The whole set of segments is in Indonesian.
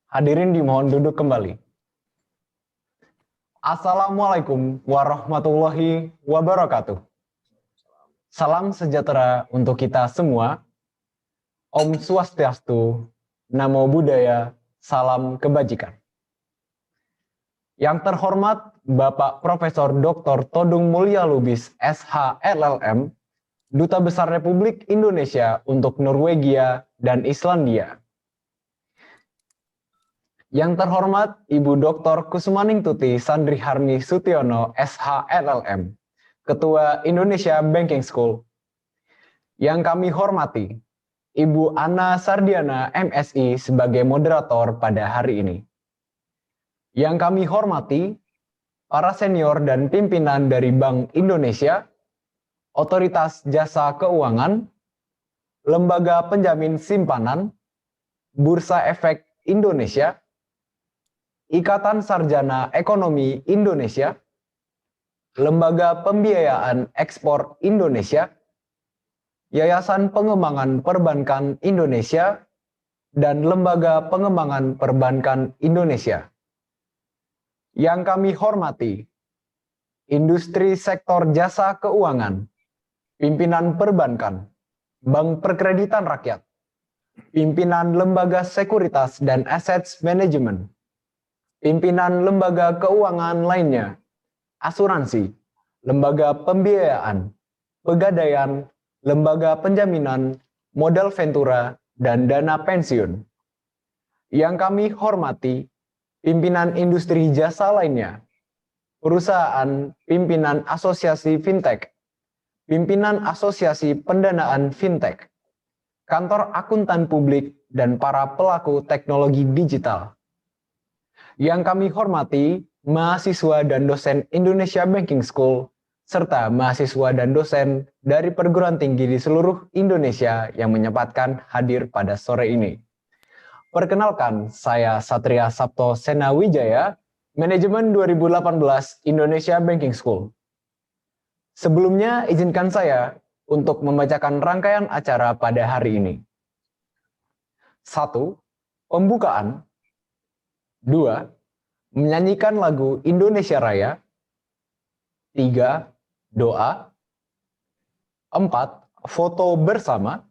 Hadirin dimohon duduk kembali. Assalamualaikum warahmatullahi wabarakatuh. Salam sejahtera untuk kita semua. Om Swastiastu, Namo Buddhaya, salam kebajikan. Yang terhormat Bapak Profesor Dr. Todung Mulya Lubis, SH-LLM, Duta Besar Republik Indonesia untuk Norwegia dan Islandia. Yang terhormat Ibu Dr. Kusmaning Tuti Sandri Harmi Sutiono, SH-LLM, Ketua Indonesia Banking School. Yang kami hormati Ibu Ana Sardiana, MSI, sebagai moderator pada hari ini. Yang kami hormati para senior dan pimpinan dari Bank Indonesia, Otoritas Jasa Keuangan, Lembaga Penjamin Simpanan, Bursa Efek Indonesia, Ikatan Sarjana Ekonomi Indonesia, Lembaga Pembiayaan Ekspor Indonesia, Yayasan Pengembangan Perbankan Indonesia, dan Lembaga Pengembangan Perbankan Indonesia. Yang kami hormati industri sektor jasa keuangan, pimpinan perbankan, Bank Perkreditan Rakyat, pimpinan Lembaga Sekuritas dan Assets Management, pimpinan lembaga keuangan lainnya, asuransi, lembaga pembiayaan, pegadaian, lembaga penjaminan, modal ventura, dan dana pensiun. Yang kami hormati, pimpinan industri jasa lainnya, perusahaan, pimpinan asosiasi fintech, pimpinan asosiasi pendanaan fintech, kantor akuntan publik, dan para pelaku teknologi digital. Yang kami hormati, mahasiswa dan dosen Indonesia Banking School, serta mahasiswa dan dosen dari perguruan tinggi di seluruh Indonesia yang menyempatkan hadir pada sore ini. Perkenalkan, saya Satria Sabto Senawijaya, Manajemen 2018 Indonesia Banking School. Sebelumnya, izinkan saya untuk membacakan rangkaian acara pada hari ini. 1. Pembukaan. 2. Menyanyikan lagu Indonesia Raya. 3. Doa. 4. Foto bersama.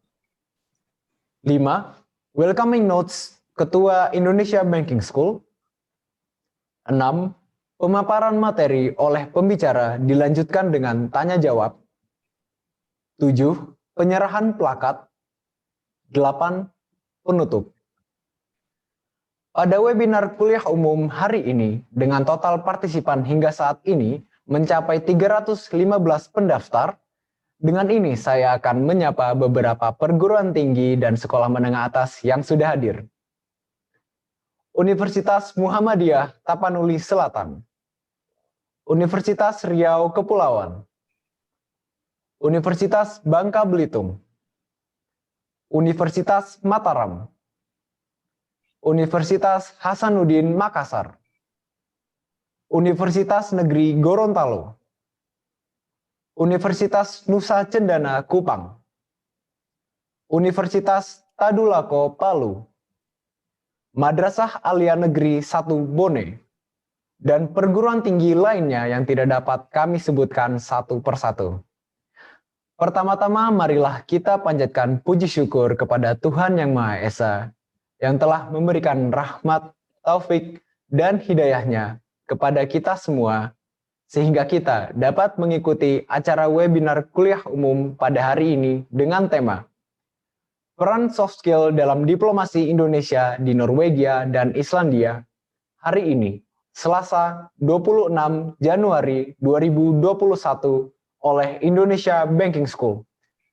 5. Welcoming Notes Ketua Indonesia Banking School. 6. Pemaparan materi oleh pembicara dilanjutkan dengan tanya jawab. 7. Penyerahan plakat. 8. Penutup. Pada webinar kuliah umum hari ini, dengan total partisipan hingga saat ini mencapai 315 pendaftar, dengan ini saya akan menyapa beberapa perguruan tinggi dan sekolah menengah atas yang sudah hadir. Universitas Muhammadiyah Tapanuli Selatan, Universitas Riau Kepulauan, Universitas Bangka Belitung, Universitas Mataram, Universitas Hasanuddin Makassar, Universitas Negeri Gorontalo, Universitas Nusa Cendana Kupang, Universitas Tadulako Palu, Madrasah Alia Negeri 1 Bone, dan perguruan tinggi lainnya yang tidak dapat kami sebutkan satu persatu. Pertama-tama marilah kita panjatkan puji syukur kepada Tuhan Yang Maha Esa yang telah memberikan rahmat, taufik, dan hidayahnya kepada kita semua, sehingga kita dapat mengikuti acara webinar kuliah umum pada hari ini dengan tema Peran Soft Skill dalam Diplomasi Indonesia di Norwegia dan Islandia, hari ini, Selasa 26 Januari 2021 oleh Indonesia Banking School,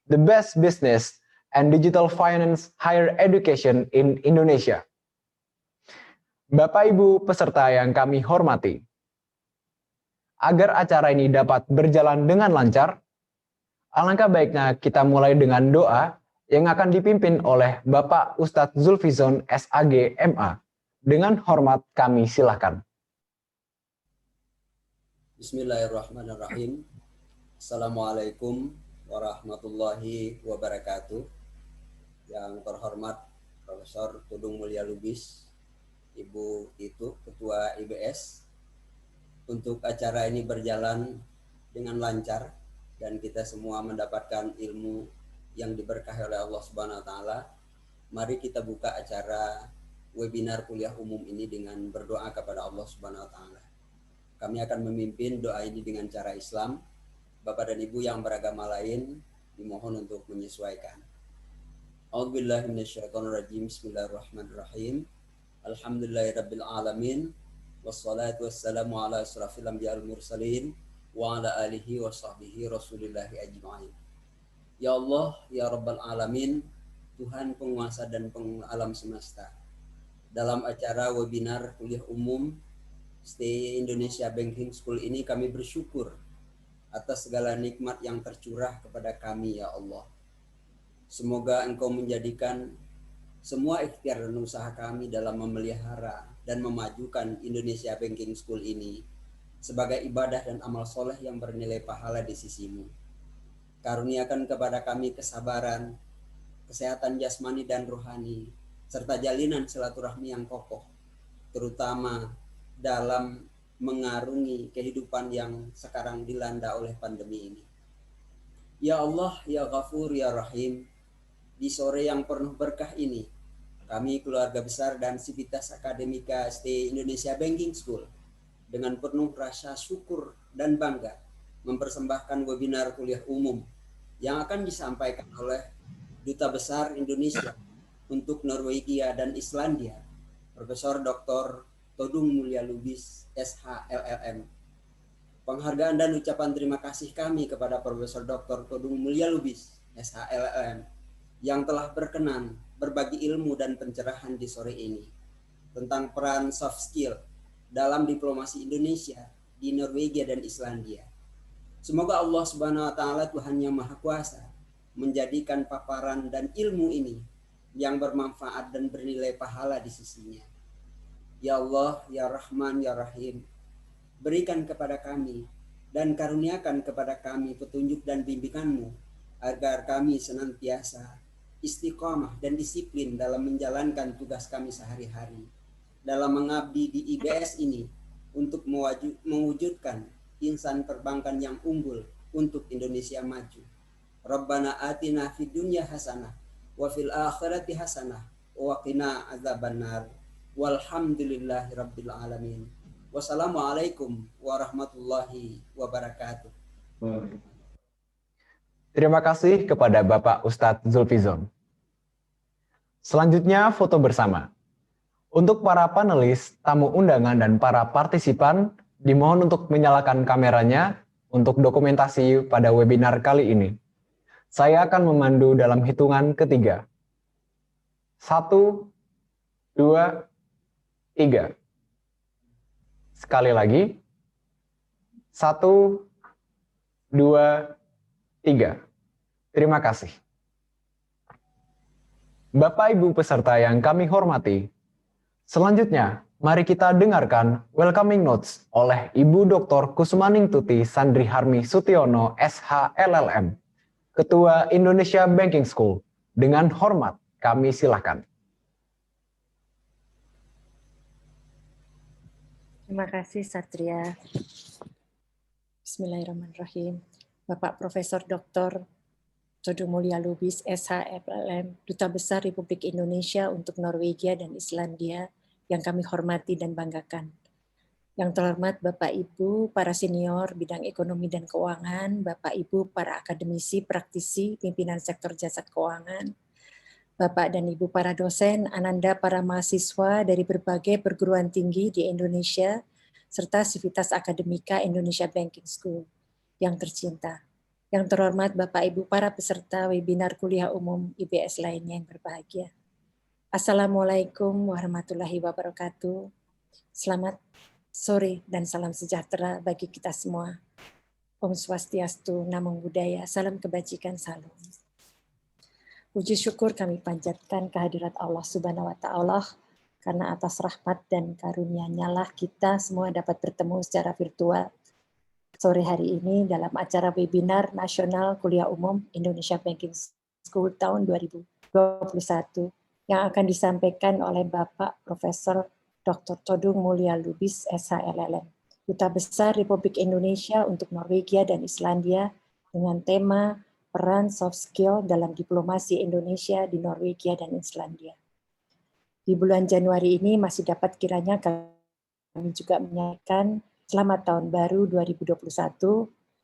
The Best Business and Digital Finance Higher Education in Indonesia. Bapak Ibu peserta yang kami hormati, agar acara ini dapat berjalan dengan lancar, alangkah baiknya kita mulai dengan doa yang akan dipimpin oleh Bapak Ustadz Zulfizon SAG MA. Dengan hormat kami silakan. Bismillahirrahmanirrahim. Assalamualaikum warahmatullahi wabarakatuh. Yang terhormat Profesor Todung Mulya Lubis, Ibu Titu, Ketua IBS, untuk acara ini berjalan dengan lancar dan kita semua mendapatkan ilmu yang diberkahi oleh Allah Subhanahu wa taala. Mari kita buka acara webinar kuliah umum ini dengan berdoa kepada Allah Subhanahu wa taala. Kami akan memimpin doa ini dengan cara Islam. Bapak dan Ibu yang beragama lain dimohon untuk menyesuaikan. A'udzubillahi minasyaitonirrajim. Bismillahirrahmanirrahim. Alhamdulillahirabbil alamin. Wassalatu wassalamu ala asrafil anbiya'il mursalin wa ala alihi wa sahbihi rasulillahi ajma'in. Ya Allah, ya Rabbal alamin, Tuhan penguasa dan pengalam semesta. Dalam acara webinar kuliah umum Stay Indonesia Banking School ini kami bersyukur atas segala nikmat yang tercurah kepada kami, ya Allah. Semoga Engkau menjadikan semua ikhtiar dan usaha kami dalam memelihara dan memajukan Indonesia Banking School ini sebagai ibadah dan amal soleh yang bernilai pahala di sisimu. Karuniakan kepada kami kesabaran, kesehatan jasmani dan rohani, serta jalinan silaturahmi yang kokoh, terutama dalam mengarungi kehidupan yang sekarang dilanda oleh pandemi ini. Ya Allah, ya Ghafur, ya Rahim, di sore yang penuh berkah ini, kami keluarga besar dan Sivitas Akademika ST Indonesia Banking School dengan penuh rasa syukur dan bangga mempersembahkan webinar kuliah umum yang akan disampaikan oleh Duta Besar Indonesia untuk Norwegia dan Islandia, Profesor Dr. Todung Mulya Lubis, SH-LLM. Penghargaan dan ucapan terima kasih kami kepada Profesor Dr. Todung Mulya Lubis, SH-LLM, yang telah berkenan berbagi ilmu dan pencerahan di sore ini tentang peran soft skill dalam diplomasi Indonesia di Norwegia dan Islandia. Semoga Allah Subhanahu wa taala, Tuhan yang Maha Kuasa, menjadikan paparan dan ilmu ini yang bermanfaat dan bernilai pahala di sisinya. Ya Allah, ya Rahman, ya Rahim, berikan kepada kami dan karuniakan kepada kami petunjuk dan bimbingan-Mu agar kami senantiasa istiqomah dan disiplin dalam menjalankan tugas kami sehari-hari, dalam mengabdi di IBS ini untuk mewujudkan insan perbankan yang unggul untuk Indonesia maju. Rabbana atina fid dunya hasanah wa fil akhirati hasanah wa qina azabannar. Walhamdulillahi rabbil alamin. Wassalamualaikum warahmatullahi wabarakatuh. Terima kasih kepada Bapak Ustadz Zulfizon. Selanjutnya foto bersama. Untuk para panelis, tamu undangan, dan para partisipan, dimohon untuk menyalakan kameranya untuk dokumentasi pada webinar kali ini. Saya akan memandu dalam hitungan ketiga. 1, 2, 3. Sekali lagi. 1, 2, 3. Terima kasih. Bapak Ibu peserta yang kami hormati, selanjutnya mari kita dengarkan welcoming notes oleh Ibu Dr. Kusmaning Tuti Sandri Harmi Sutiono SH-LLM, Ketua Indonesia Banking School. Dengan hormat kami silakan. Terima kasih Satria. Bismillahirrahmanirrahim. Bapak Profesor Dr. Todung Mulya Lubis, SH-LLM, Duta Besar Republik Indonesia untuk Norwegia dan Islandia, yang kami hormati dan banggakan. Yang terhormat Bapak Ibu, para senior bidang ekonomi dan keuangan, Bapak Ibu, para akademisi, praktisi, pimpinan sektor jasa keuangan, Bapak dan Ibu para dosen, ananda para mahasiswa dari berbagai perguruan tinggi di Indonesia, serta Sivitas Akademika Indonesia Banking School yang tercinta. Yang terhormat Bapak Ibu para peserta webinar kuliah umum IBS lainnya yang berbahagia. Assalamualaikum warahmatullahi wabarakatuh. Selamat sore dan salam sejahtera bagi kita semua. Om Swastiastu, Namo Buddhaya, salam kebajikan, salam. Puji syukur kami panjatkan kehadirat Allah Subhanahu wa taala karena atas rahmat dan karunia-Nya lah kita semua dapat bertemu secara virtual sore hari ini dalam acara webinar nasional kuliah umum Indonesia Banking School tahun 2021 yang akan disampaikan oleh Bapak Profesor Dr. Todung Mulya Lubis, SHLLM, Duta Besar Republik Indonesia untuk Norwegia dan Islandia dengan tema Peran Soft Skill dalam Diplomasi Indonesia di Norwegia dan Islandia. Di bulan Januari ini masih dapat kiranya kami juga menyampaikan selamat tahun baru 2021.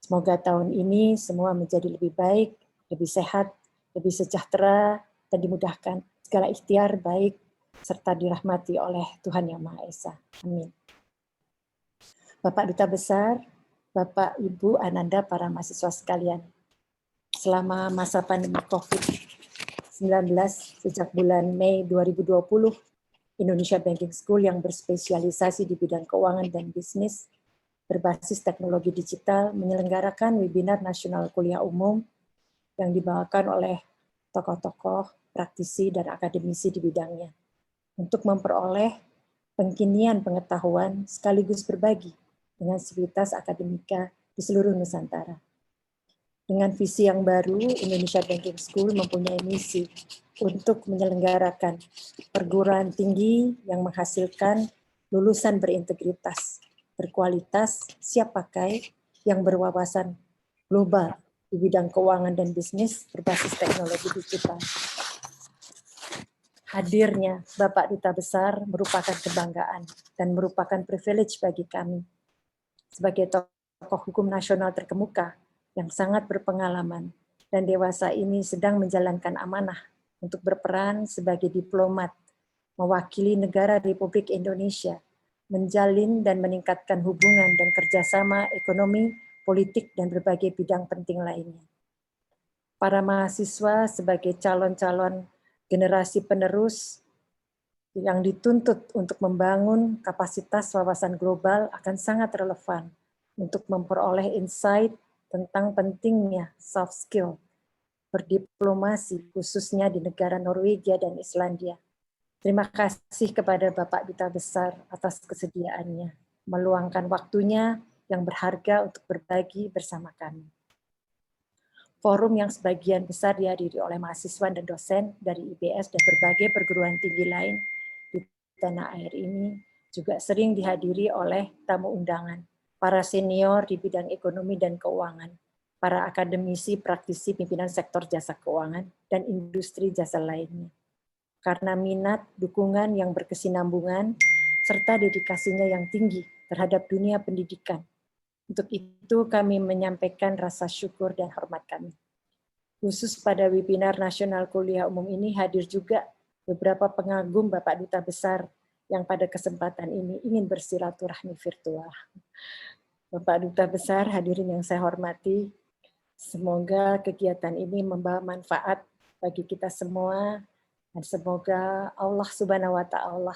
Semoga tahun ini semua menjadi lebih baik, lebih sehat, lebih sejahtera, dan dimudahkan segala ikhtiar baik serta dirahmati oleh Tuhan Yang Maha Esa. Amin. Bapak Duta Besar, Bapak, Ibu, Ananda, para mahasiswa sekalian, selama masa pandemi COVID-19 sejak bulan Mei 2020, Indonesia Banking School yang berspesialisasi di bidang keuangan dan bisnis berbasis teknologi digital menyelenggarakan webinar nasional kuliah umum yang dibawakan oleh tokoh-tokoh, praktisi, dan akademisi di bidangnya untuk memperoleh pengkinian pengetahuan sekaligus berbagi dengan sivitas akademika di seluruh Nusantara. Dengan visi yang baru, Indonesia Banking School mempunyai misi untuk menyelenggarakan perguruan tinggi yang menghasilkan lulusan berintegritas, berkualitas, siap pakai, yang berwawasan global di bidang keuangan dan bisnis berbasis teknologi digital. Hadirnya Bapak Duta Besar merupakan kebanggaan dan merupakan privilege bagi kami sebagai tokoh hukum nasional terkemuka yang sangat berpengalaman dan dewasa ini sedang menjalankan amanah untuk berperan sebagai diplomat mewakili negara Republik Indonesia menjalin dan meningkatkan hubungan dan kerjasama ekonomi, politik, dan berbagai bidang penting lainnya. Para mahasiswa sebagai calon-calon generasi penerus yang dituntut untuk membangun kapasitas wawasan global akan sangat relevan untuk memperoleh insight tentang pentingnya soft skill berdiplomasi khususnya di negara Norwegia dan Islandia. Terima kasih kepada Bapak Duta Besar atas kesediaannya meluangkan waktunya yang berharga untuk berbagi bersama kami. Forum yang sebagian besar dihadiri oleh mahasiswa dan dosen dari IBS dan berbagai perguruan tinggi lain di tanah air ini juga sering dihadiri oleh tamu undangan, para senior di bidang ekonomi dan keuangan, para akademisi, praktisi, pimpinan sektor jasa keuangan, dan industri jasa lainnya. Karena minat, dukungan yang berkesinambungan, serta dedikasinya yang tinggi terhadap dunia pendidikan. Untuk itu kami menyampaikan rasa syukur dan hormat kami. Khusus pada webinar nasional kuliah umum ini hadir juga beberapa pengagum Bapak Duta Besar yang pada kesempatan ini ingin bersilaturahmi virtual. Bapak Duta Besar, hadirin yang saya hormati, semoga kegiatan ini membawa manfaat bagi kita semua dan semoga Allah Subhanahu wa Ta'ala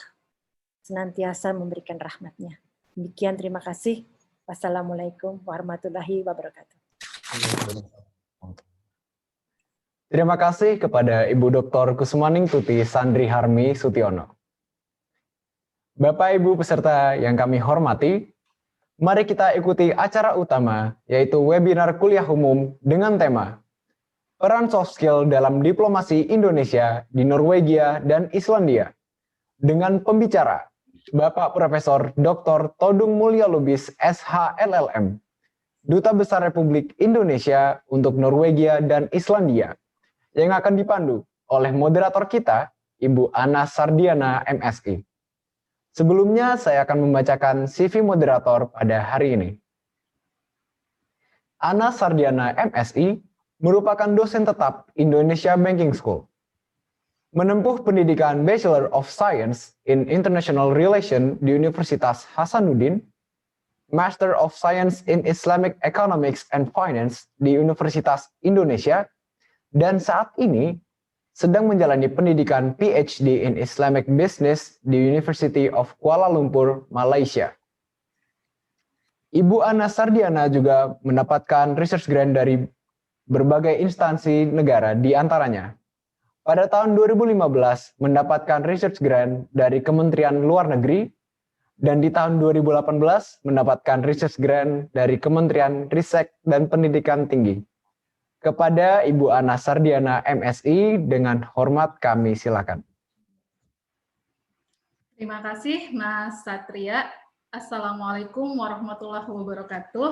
senantiasa memberikan rahmat-Nya. Demikian, terima kasih. Wassalamualaikum warahmatullahi wabarakatuh. Terima kasih kepada Ibu Dr. Kusmaning Tuti Sandri Harmi Sutiono. Bapak Ibu peserta yang kami hormati, mari kita ikuti acara utama yaitu webinar kuliah umum dengan tema Peran Soft Skill dalam Diplomasi Indonesia di Norwegia dan Islandia dengan pembicara Bapak Profesor Dr. Todung Mulya Lubis SHLLM, Duta Besar Republik Indonesia untuk Norwegia dan Islandia, yang akan dipandu oleh moderator kita, Ibu Ana Sardiana MSI. Sebelumnya saya akan membacakan CV moderator pada hari ini. Ana Sardiana MSI merupakan dosen tetap Indonesia Banking School. Menempuh pendidikan Bachelor of Science in International Relations di Universitas Hasanuddin, Master of Science in Islamic Economics and Finance di Universitas Indonesia, dan saat ini sedang menjalani pendidikan PhD in Islamic Business di University of Kuala Lumpur, Malaysia. Ibu Ana Sardiana juga mendapatkan research grant dari berbagai instansi negara, di antaranya pada tahun 2015 mendapatkan research grant dari Kementerian Luar Negeri, dan di tahun 2018 mendapatkan research grant dari Kementerian Riset dan Pendidikan Tinggi. Kepada Ibu Ana Sardiana MSI, dengan hormat kami silakan. Terima kasih Mas Satria. Assalamualaikum warahmatullahi wabarakatuh.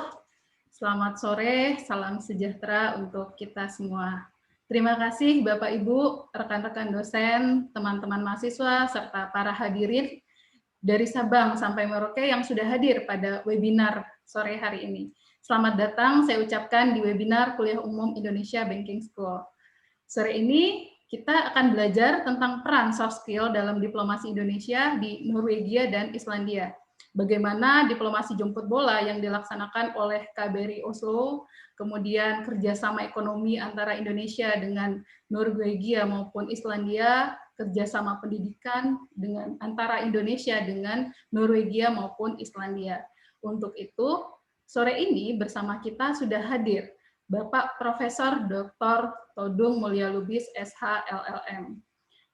Selamat sore, salam sejahtera untuk kita semua. Terima kasih Bapak Ibu, rekan-rekan dosen, teman-teman mahasiswa, serta para hadirin dari Sabang sampai Merauke yang sudah hadir pada webinar sore hari ini. Selamat datang, saya ucapkan di webinar Kuliah Umum Indonesia Banking School. Sore ini kita akan belajar tentang peran soft skill dalam diplomasi Indonesia di Norwegia dan Islandia. Bagaimana diplomasi jemput bola yang dilaksanakan oleh KBRI Oslo, kemudian kerjasama ekonomi antara Indonesia dengan Norwegia maupun Islandia, kerjasama pendidikan dengan antara Indonesia dengan Norwegia maupun Islandia. Untuk itu, sore ini bersama kita sudah hadir Bapak Profesor Dr. Todung Mulya Lubis, SH, LLM.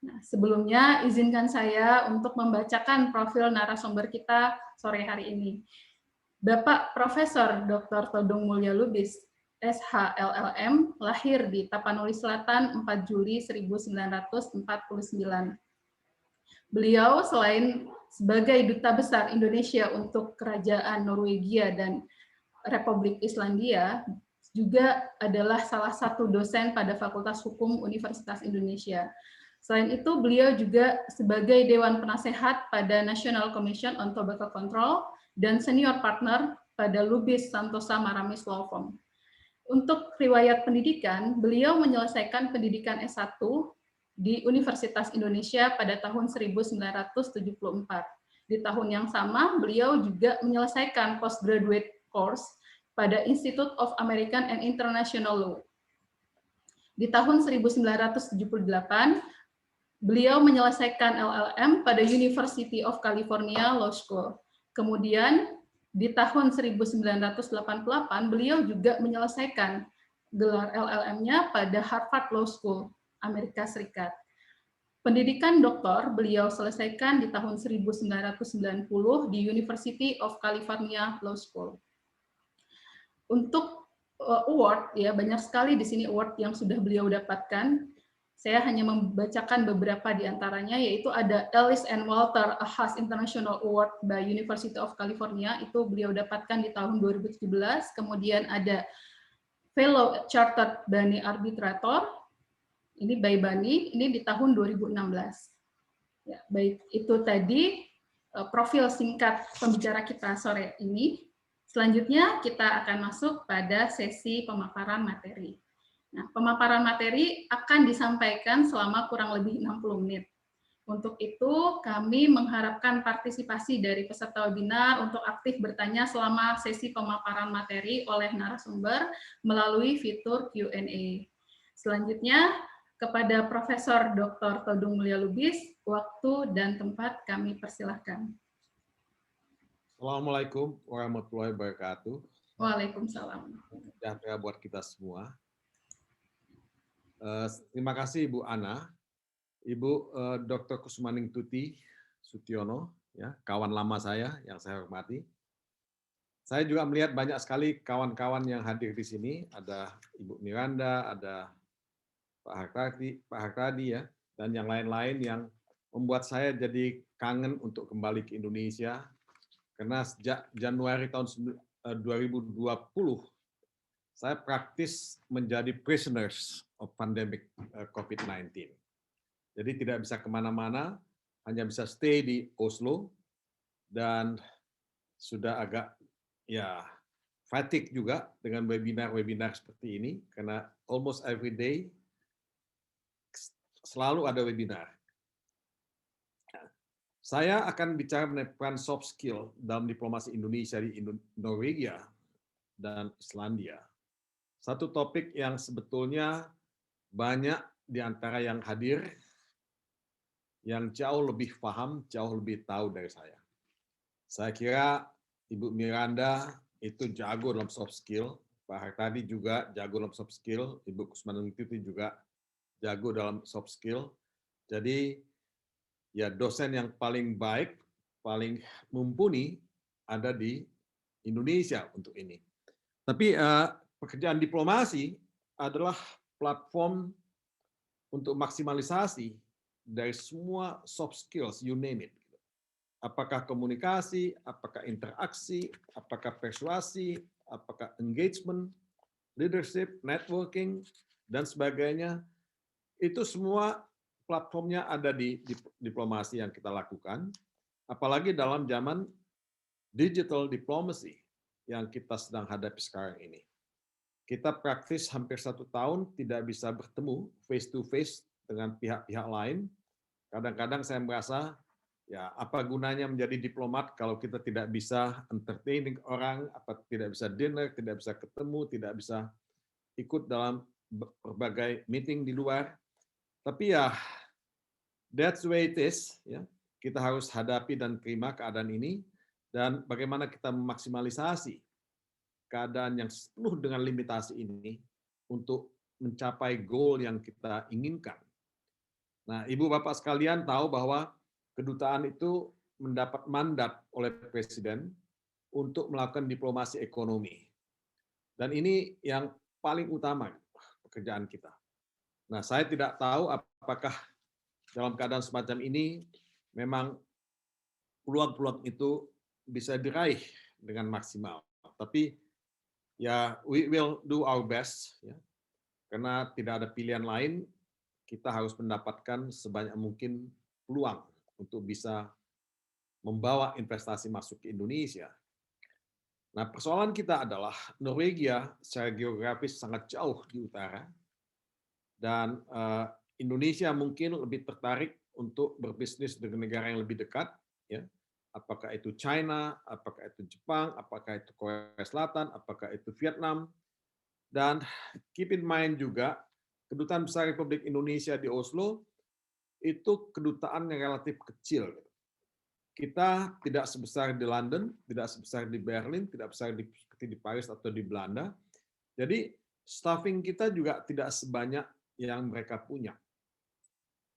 Nah, sebelumnya izinkan saya untuk membacakan profil narasumber kita sore hari ini. Bapak Profesor Dr. Todung Mulya Lubis, SH, LLM, lahir di Tapanuli Selatan 4 Juli 1949. Beliau selain sebagai Duta Besar Indonesia untuk Kerajaan Norwegia dan Republik Islandia, juga adalah salah satu dosen pada Fakultas Hukum Universitas Indonesia. Selain itu, beliau juga sebagai Dewan Penasehat pada National Commission on Tobacco Control dan senior partner pada Lubis Santosa Maramis Law Firm. Untuk riwayat pendidikan, beliau menyelesaikan pendidikan S1 di Universitas Indonesia pada tahun 1974. Di tahun yang sama, beliau juga menyelesaikan postgraduate course pada Institute of American and International Law. Di tahun 1978, beliau menyelesaikan LLM pada University of California Law School. Kemudian di tahun 1988, beliau juga menyelesaikan gelar LLM-nya pada Harvard Law School, Amerika Serikat. Pendidikan doktor beliau selesaikan di tahun 1990 di University of California Law School. Untuk award, ya banyak sekali di sini award yang sudah beliau dapatkan. Saya hanya membacakan beberapa di antaranya, yaitu ada Alice and Walter Haas International Award by University of California, itu beliau dapatkan di tahun 2017. Kemudian ada Fellow Chartered Bani Arbitrator, ini by Bani, ini di tahun 2016. Ya, baik, itu tadi profil singkat pembicara kita sore ini. Selanjutnya kita akan masuk pada sesi pemaparan materi. Nah, pemaparan materi akan disampaikan selama kurang lebih 60 menit. Untuk itu, kami mengharapkan partisipasi dari peserta webinar untuk aktif bertanya selama sesi pemaparan materi oleh narasumber melalui fitur Q&A. Selanjutnya, kepada Profesor Dr. Todung Mulya Lubis, waktu dan tempat kami persilahkan. Assalamualaikum warahmatullahi wabarakatuh. Waalaikumsalam. Sejahtera buat kita semua. Terima kasih Ibu Ana, Ibu Dr. Kusmaning Tuti Sutiono, ya, kawan lama saya yang saya hormati. Saya juga melihat banyak sekali kawan-kawan yang hadir di sini. Ada Ibu Miranda, ada Pak Hartadi, ya, dan yang lain-lain yang membuat saya jadi kangen untuk kembali ke Indonesia. Karena sejak Januari tahun 2020, saya praktis menjadi prisoners of pandemic COVID-19. Jadi tidak bisa kemana-mana, hanya bisa stay di Oslo, dan sudah agak ya fatigue juga dengan webinar-webinar seperti ini, karena almost every day selalu ada webinar. Saya akan bicara mengenai peran soft skill dalam diplomasi Indonesia di Norwegia dan Islandia. Satu topik yang sebetulnya banyak di antara yang hadir yang jauh lebih paham, jauh lebih tahu dari saya. Saya kira Ibu Miranda itu jago dalam soft skill, Pak Hartadi juga jago dalam soft skill, Ibu Kusmaning Tuti juga jago dalam soft skill. Jadi ya dosen yang paling baik, paling mumpuni ada di Indonesia untuk ini. Tapi pekerjaan diplomasi adalah platform untuk maksimalisasi dari semua soft skills, you name it. Apakah komunikasi, apakah interaksi, apakah persuasi, apakah engagement, leadership, networking, dan sebagainya. Itu semua platformnya ada di diplomasi yang kita lakukan, apalagi dalam zaman digital diplomacy yang kita sedang hadapi sekarang ini. Kita praktis hampir 1 tahun tidak bisa bertemu face to face dengan pihak-pihak lain. Kadang-kadang saya merasa, ya apa gunanya menjadi diplomat kalau kita tidak bisa entertaining orang, tidak bisa dinner, tidak bisa ketemu, tidak bisa ikut dalam berbagai meeting di luar. Tapi ya, that's the way it is. Ya. Kita harus hadapi dan terima keadaan ini, dan bagaimana kita memaksimalisasi keadaan yang penuh dengan limitasi ini untuk mencapai goal yang kita inginkan. Nah, Ibu Bapak sekalian tahu bahwa kedutaan itu mendapat mandat oleh Presiden untuk melakukan diplomasi ekonomi. Dan ini yang paling utama pekerjaan kita. Nah, saya tidak tahu apakah dalam keadaan semacam ini memang peluang-peluang itu bisa diraih dengan maksimal. Tapi ya, we will do our best, ya. Karena tidak ada pilihan lain, kita harus mendapatkan sebanyak mungkin peluang untuk bisa membawa investasi masuk ke Indonesia. Nah, persoalan kita adalah Norwegia secara geografis sangat jauh di utara, dan Indonesia mungkin lebih tertarik untuk berbisnis dengan negara yang lebih dekat, ya. Apakah itu China, apakah itu Jepang, apakah itu Korea Selatan, apakah itu Vietnam. Dan keep in mind juga, Kedutaan Besar Republik Indonesia di Oslo itu kedutaan yang relatif kecil. Kita tidak sebesar di London, tidak sebesar di Berlin, tidak besar seperti di Paris atau di Belanda. Jadi staffing kita juga tidak sebanyak yang mereka punya.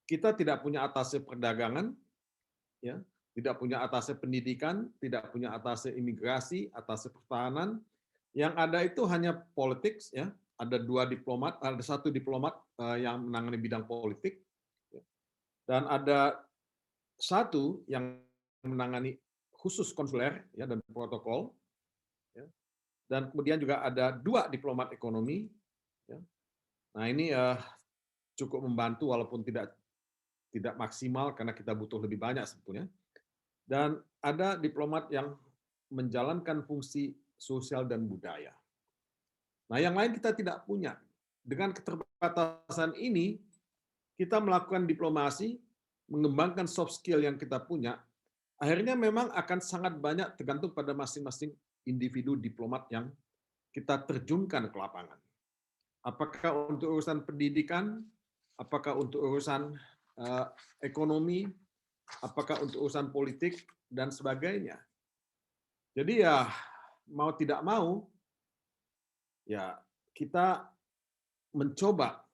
Kita tidak punya atase perdagangan, ya, tidak punya atase pendidikan, tidak punya atase imigrasi, atase pertahanan. Yang ada itu hanya politik, ya. Ada 2 diplomat, ada 1 diplomat yang menangani bidang politik, dan ada 1 yang menangani khusus konsuler, ya, dan protokol, ya. Dan kemudian juga ada 2 diplomat ekonomi, ya. Nah, ini cukup membantu walaupun tidak maksimal karena kita butuh lebih banyak sebetulnya. Dan ada diplomat yang menjalankan fungsi sosial dan budaya. Nah, yang lain kita tidak punya. Dengan keterbatasan ini, kita melakukan diplomasi, mengembangkan soft skill yang kita punya, akhirnya memang akan sangat banyak tergantung pada masing-masing individu diplomat yang kita terjunkan ke lapangan. Apakah untuk urusan pendidikan, apakah untuk urusan ekonomi, apakah untuk urusan politik, dan sebagainya. Jadi ya, mau tidak mau, ya kita mencoba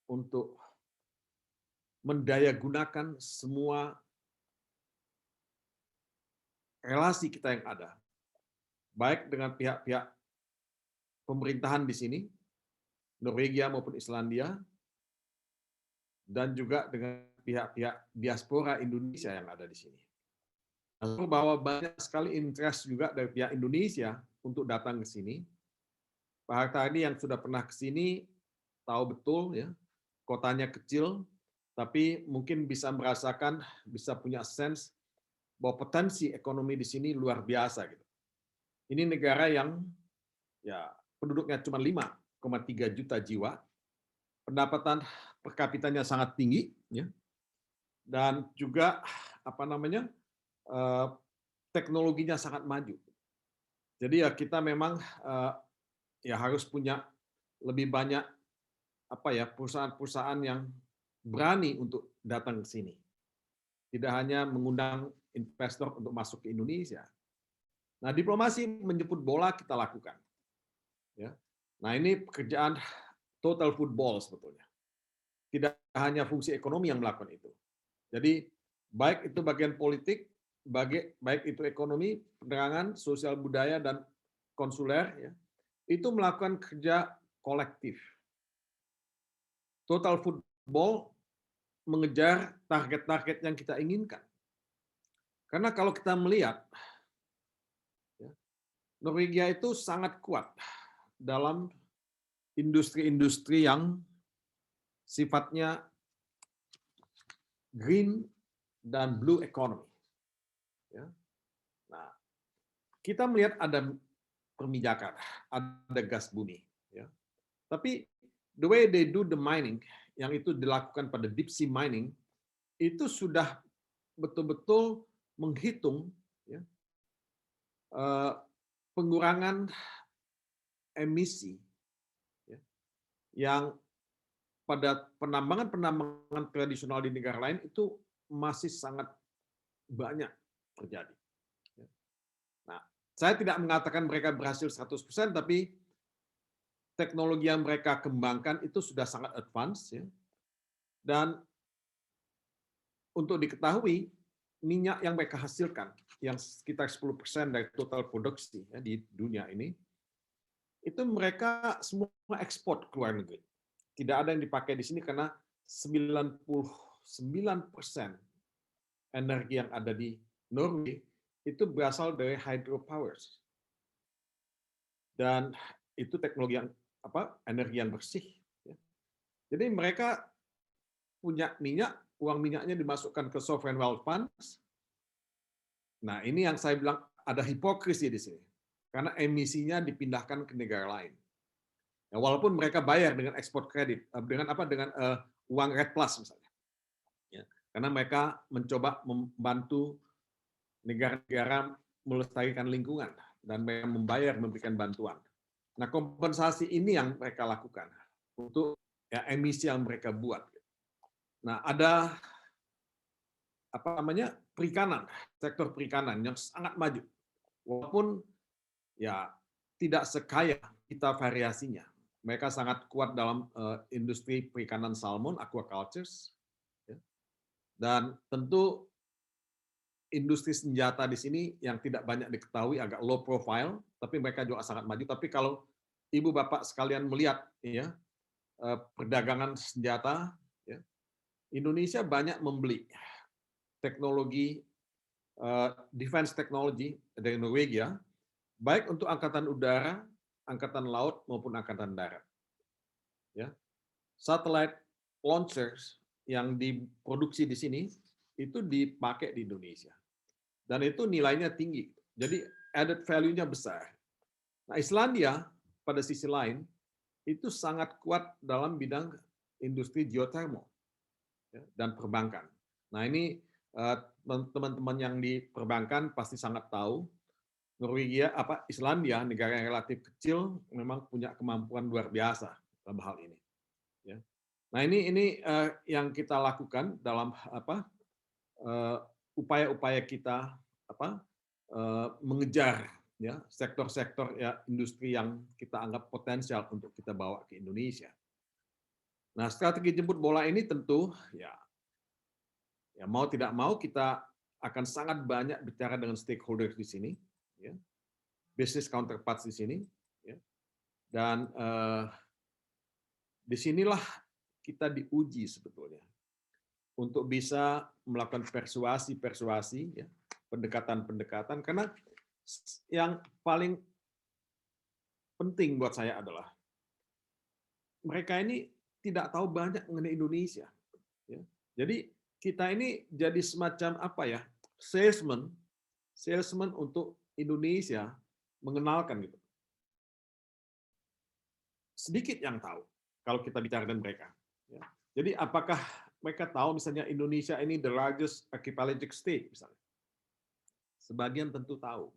untuk mendayagunakan semua relasi kita yang ada, baik dengan pihak-pihak pemerintahan di sini, Norwegia maupun Islandia, dan juga dengan pihak-pihak diaspora Indonesia yang ada di sini. Bahwa banyak sekali interest juga dari pihak Indonesia untuk datang ke sini. Pak Hartadi yang sudah pernah ke sini tahu betul, ya, kotanya kecil, tapi mungkin bisa merasakan, bisa punya sense bahwa potensi ekonomi di sini luar biasa, gitu. Ini negara yang ya penduduknya cuma 5,3 juta jiwa, pendapatan per kapitanya sangat tinggi, ya, dan juga teknologinya sangat maju. Jadi ya kita memang ya harus punya lebih banyak perusahaan-perusahaan yang berani untuk datang ke sini. Tidak hanya mengundang investor untuk masuk ke Indonesia. Nah, diplomasi menjemput bola kita lakukan. Ya. Nah, ini pekerjaan total football sebetulnya. Tidak hanya fungsi ekonomi yang melakukan itu. Jadi, baik itu bagian politik, baik itu ekonomi, penerangan, sosial budaya, dan konsuler, ya, itu melakukan kerja kolektif. Total football mengejar target-target yang kita inginkan. Karena kalau kita melihat, ya, Norwegia itu sangat kuat dalam industri-industri yang sifatnya green dan blue economy. Ya. Nah, kita melihat ada permijakan, ada gas bumi. Ya. Tapi the way they do the mining, yang itu dilakukan pada deep sea mining, itu sudah betul-betul menghitung, ya, pengurangan emisi, ya, yang pada penambangan tradisional di negara lain itu masih sangat banyak terjadi. Nah, saya tidak mengatakan mereka berhasil 100%, tapi teknologi yang mereka kembangkan itu sudah sangat advance, ya. Dan untuk diketahui, minyak yang mereka hasilkan, yang sekitar 10% dari total produksi, ya, di dunia ini, itu mereka semua ekspor ke luar negeri. Tidak ada yang dipakai di sini karena 99% energi yang ada di Norway itu berasal dari hydropower. Dan itu teknologi yang energi yang bersih. Jadi mereka punya minyak, uang minyaknya dimasukkan ke sovereign wealth funds. Nah, ini yang saya bilang ada hipokrisi di sini. Karena emisinya dipindahkan ke negara lain. Ya, walaupun mereka bayar dengan ekspor kredit, dengan uang REDD Plus misalnya. Ya, karena mereka mencoba membantu negara-negara melestarikan lingkungan dan mereka memberikan bantuan. Nah, kompensasi ini yang mereka lakukan untuk, ya, emisi yang mereka buat. Nah, ada perikanan, sektor perikanan yang sangat maju. Walaupun ya tidak sekaya kita variasinya. Mereka sangat kuat dalam industri perikanan salmon, aquaculture. Ya. Dan tentu industri senjata di sini yang tidak banyak diketahui, agak low profile, tapi mereka juga sangat maju. Tapi kalau Ibu Bapak sekalian melihat, ya, perdagangan senjata, ya, Indonesia banyak membeli teknologi defense technology dari Norwegia, baik untuk angkatan udara, angkatan laut maupun angkatan darat. Ya, satellite launchers yang diproduksi di sini itu dipakai di Indonesia, dan itu nilainya tinggi. Jadi added value-nya besar. Nah, Islandia pada sisi lain itu sangat kuat dalam bidang industri geothermal, ya, dan perbankan. Nah, ini teman-teman yang di perbankan pasti sangat tahu. Norwegia, Islandia, negara yang relatif kecil, memang punya kemampuan luar biasa dalam hal ini. Ya. Nah, ini yang kita lakukan dalam upaya-upaya kita mengejar, ya, sektor-sektor, ya, industri yang kita anggap potensial untuk kita bawa ke Indonesia. Nah, strategi jemput bola ini tentu, ya mau tidak mau kita akan sangat banyak bicara dengan stakeholders di sini, ya, business counterparts di sini, ya, dan disinilah kita diuji sebetulnya untuk bisa melakukan persuasi, ya, pendekatan, karena yang paling penting buat saya adalah mereka ini tidak tahu banyak mengenai Indonesia. Ya. Jadi kita ini jadi semacam salesman untuk Indonesia, mengenalkan gitu. Sedikit yang tahu kalau kita bicara dengan mereka. Ya. Jadi apakah mereka tahu misalnya Indonesia ini the largest archipelagic state misalnya? Sebagian tentu tahu.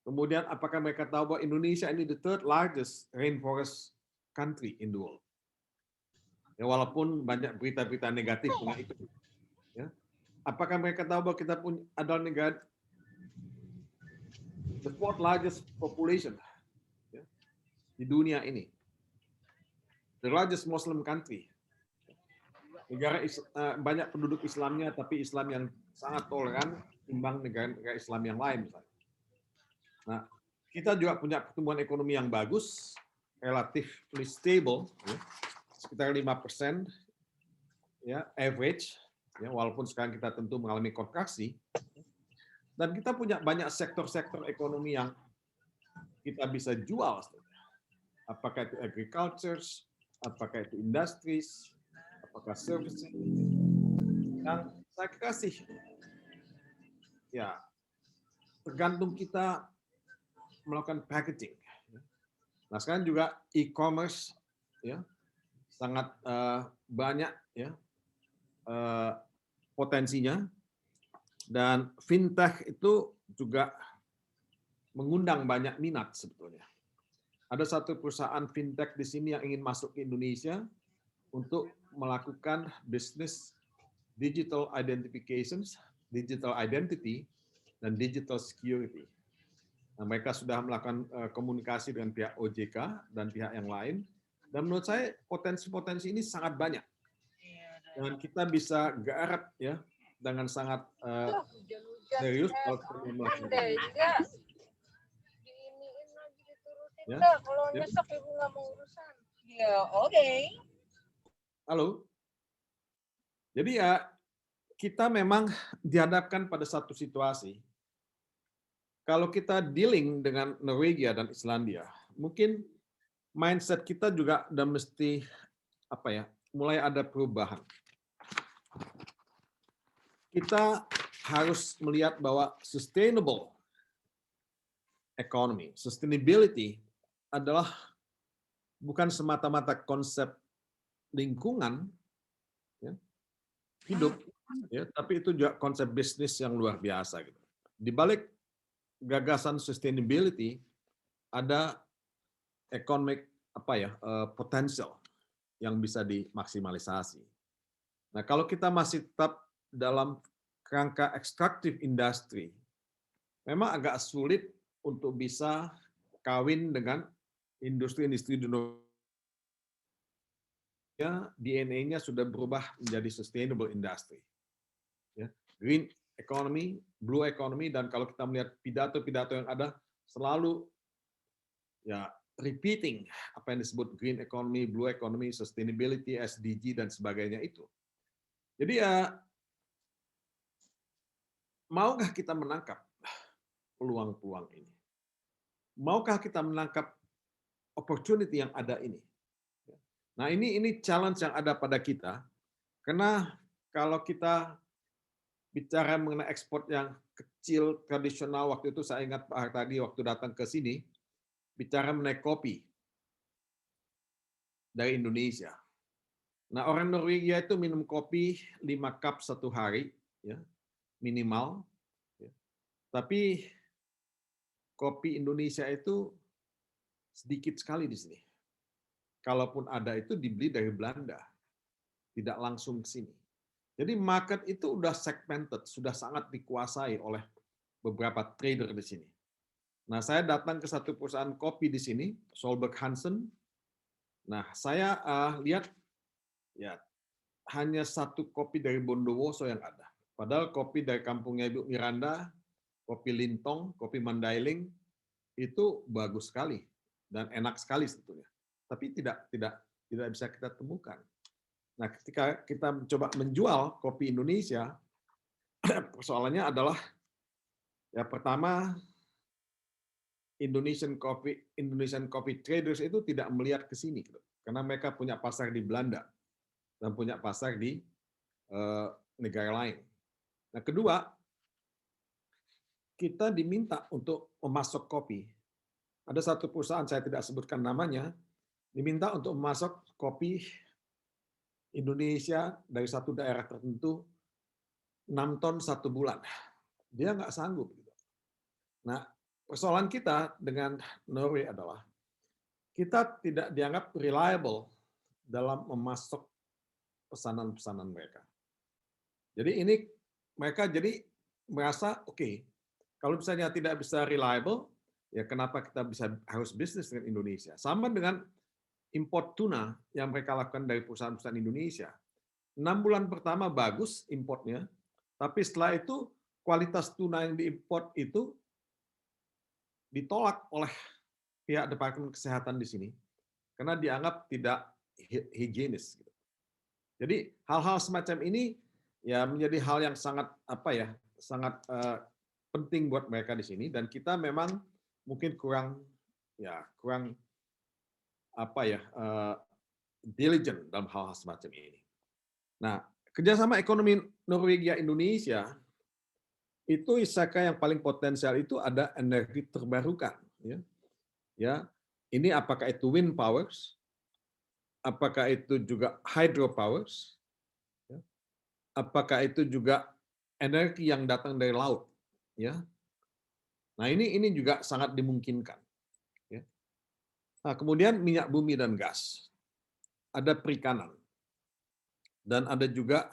Kemudian apakah mereka tahu bahwa Indonesia ini the third largest rainforest country in the world? Ya, walaupun banyak berita-berita negatif mengenai itu. Ya. Apakah mereka tahu bahwa kita adalah negara the fourth largest population, ya, di dunia ini, the largest Muslim country, negara banyak penduduk Islamnya, tapi Islam yang sangat toleran timbang negara-negara Islam yang lain misalnya. Nah, kita juga punya pertumbuhan ekonomi yang bagus, relatively stable, ya, sekitar 5%, ya, average, ya, walaupun sekarang kita tentu mengalami kontraksi. Dan kita punya banyak sektor-sektor ekonomi yang kita bisa jual. Apakah itu agriculture, apakah itu industries, apakah services. Yang saya kasih, ya tergantung kita melakukan packaging. Nah sekarang juga e-commerce ya sangat banyak ya potensinya, dan fintech itu juga mengundang banyak minat sebetulnya. Ada satu perusahaan fintech di sini yang ingin masuk ke Indonesia untuk melakukan bisnis digital identifications, digital identity, dan digital security. Nah, mereka sudah melakukan komunikasi dengan pihak OJK dan pihak yang lain. Dan menurut saya potensi-potensi ini sangat banyak. Dan kita bisa garap ya dengan sangat serius kalau kita mau melakukan. Ya. Kalau nyesek ibu nggak mau urusan. Ya, oke. Halo. Jadi ya kita memang dihadapkan pada satu situasi. Kalau kita dealing dengan Norwegia dan Islandia, mungkin mindset kita juga udah mesti mulai ada perubahan. Kita harus melihat bahwa sustainable economy, sustainability adalah bukan semata-mata konsep lingkungan ya, hidup, ya, tapi itu juga konsep bisnis yang luar biasa. Gitu. Di balik gagasan sustainability ada economic potential yang bisa dimaksimalisasi. Nah, kalau kita masih tetap dalam kerangka extractive industry, memang agak sulit untuk bisa kawin dengan industri-industri di Indonesia. DNA-nya sudah berubah menjadi sustainable industry. Ya, green economy, blue economy, dan kalau kita melihat pidato-pidato yang ada selalu ya repeating apa yang disebut green economy, blue economy, sustainability, SDG dan sebagainya itu. Jadi ya maukah kita menangkap peluang-peluang ini? Maukah kita menangkap opportunity yang ada ini? Nah, ini challenge yang ada pada kita, karena kalau kita bicara mengenai ekspor yang kecil tradisional, waktu itu saya ingat Pak Har tadi waktu datang ke sini bicara mengenai kopi dari Indonesia. Nah, orang Norwegia itu minum kopi 5 cup satu hari, ya, minimal. Ya. Tapi kopi Indonesia itu sedikit sekali di sini. Kalaupun ada itu dibeli dari Belanda, tidak langsung ke sini. Jadi market itu udah segmented, sudah sangat dikuasai oleh beberapa trader di sini. Nah, saya datang ke satu perusahaan kopi di sini, Solberg Hansen. Nah, saya lihat ya hanya satu kopi dari Bondowoso yang ada. Padahal kopi dari kampungnya Ibu Miranda, kopi Lintong, kopi Mandailing itu bagus sekali dan enak sekali sebetulnya. Tapi tidak bisa kita temukan. Nah, ketika kita mencoba menjual kopi Indonesia, persoalannya adalah ya pertama Indonesian Coffee Traders itu tidak melihat ke sini, karena mereka punya pasar di Belanda dan punya pasar di negara lain. Nah, kedua, kita diminta untuk memasok kopi. Ada satu perusahaan, saya tidak sebutkan namanya, diminta untuk memasok kopi Indonesia dari satu daerah tertentu 6 ton 1 bulan. Dia nggak sanggup. Nah, persoalan kita dengan Norway adalah kita tidak dianggap reliable dalam memasok pesanan-pesanan mereka. Jadi ini mereka jadi merasa oke, kalau misalnya tidak bisa reliable, ya kenapa kita harus bisnis dengan Indonesia? Sama dengan import tuna yang mereka lakukan dari perusahaan-perusahaan Indonesia. 6 bulan pertama bagus importnya, tapi setelah itu kualitas tuna yang diimport itu ditolak oleh pihak Departemen Kesehatan di sini karena dianggap tidak higienis. Jadi hal-hal semacam ini ya menjadi hal yang sangat sangat penting buat mereka di sini, dan kita memang mungkin kurang diligent dalam hal semacam ini. Nah, kerjasama ekonomi Norwegia Indonesia itu Isaka yang paling potensial itu ada energi terbarukan. Ini apakah itu wind powers, apakah itu juga hydro powers, apakah itu juga energi yang datang dari laut. Nah ini juga sangat dimungkinkan. Nah, kemudian minyak bumi dan gas, ada perikanan, dan ada juga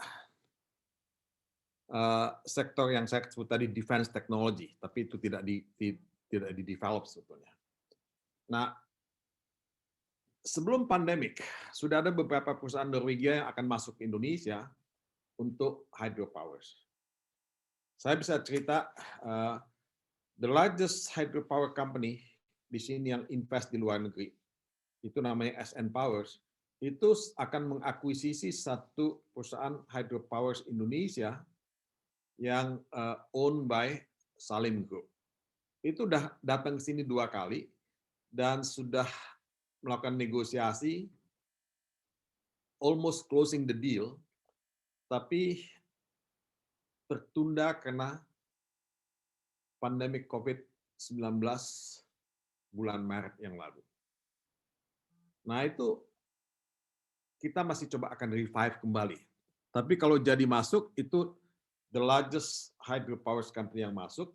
sektor yang saya sebut tadi defense technology, tapi itu tidak di develop sebetulnya. Nah, sebelum pandemik sudah ada beberapa perusahaan Norwegia yang akan masuk ke Indonesia untuk hydropowers. Saya bisa cerita the largest hydropower company di sini yang invest di luar negeri, itu namanya SN Powers, itu akan mengakuisisi satu perusahaan hydropowers Indonesia yang owned by Salim Group. Itu udah datang ke sini 2 kali dan sudah melakukan negosiasi, almost closing the deal, tapi tertunda karena pandemi COVID-19 bulan Maret yang lalu. Nah itu kita masih coba akan revive kembali. Tapi kalau jadi masuk, itu the largest hydropower company yang masuk.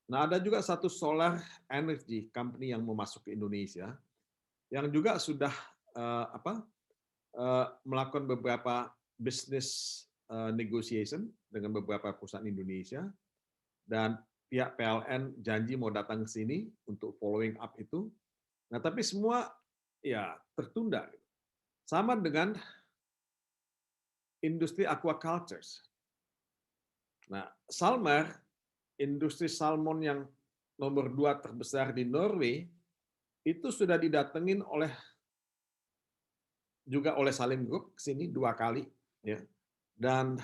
Nah ada juga satu solar energy company yang mau masuk ke Indonesia, yang juga sudah melakukan beberapa business negotiation dengan beberapa perusahaan Indonesia, dan pihak PLN janji mau datang ke sini untuk following up itu. Nah, tapi semua ya tertunda. Sama dengan industri aquaculture. Nah, SalMar, industri salmon yang nomor 2 terbesar di Norway, itu sudah didatengin juga oleh Salim Group ke sini 2 kali, ya. Dan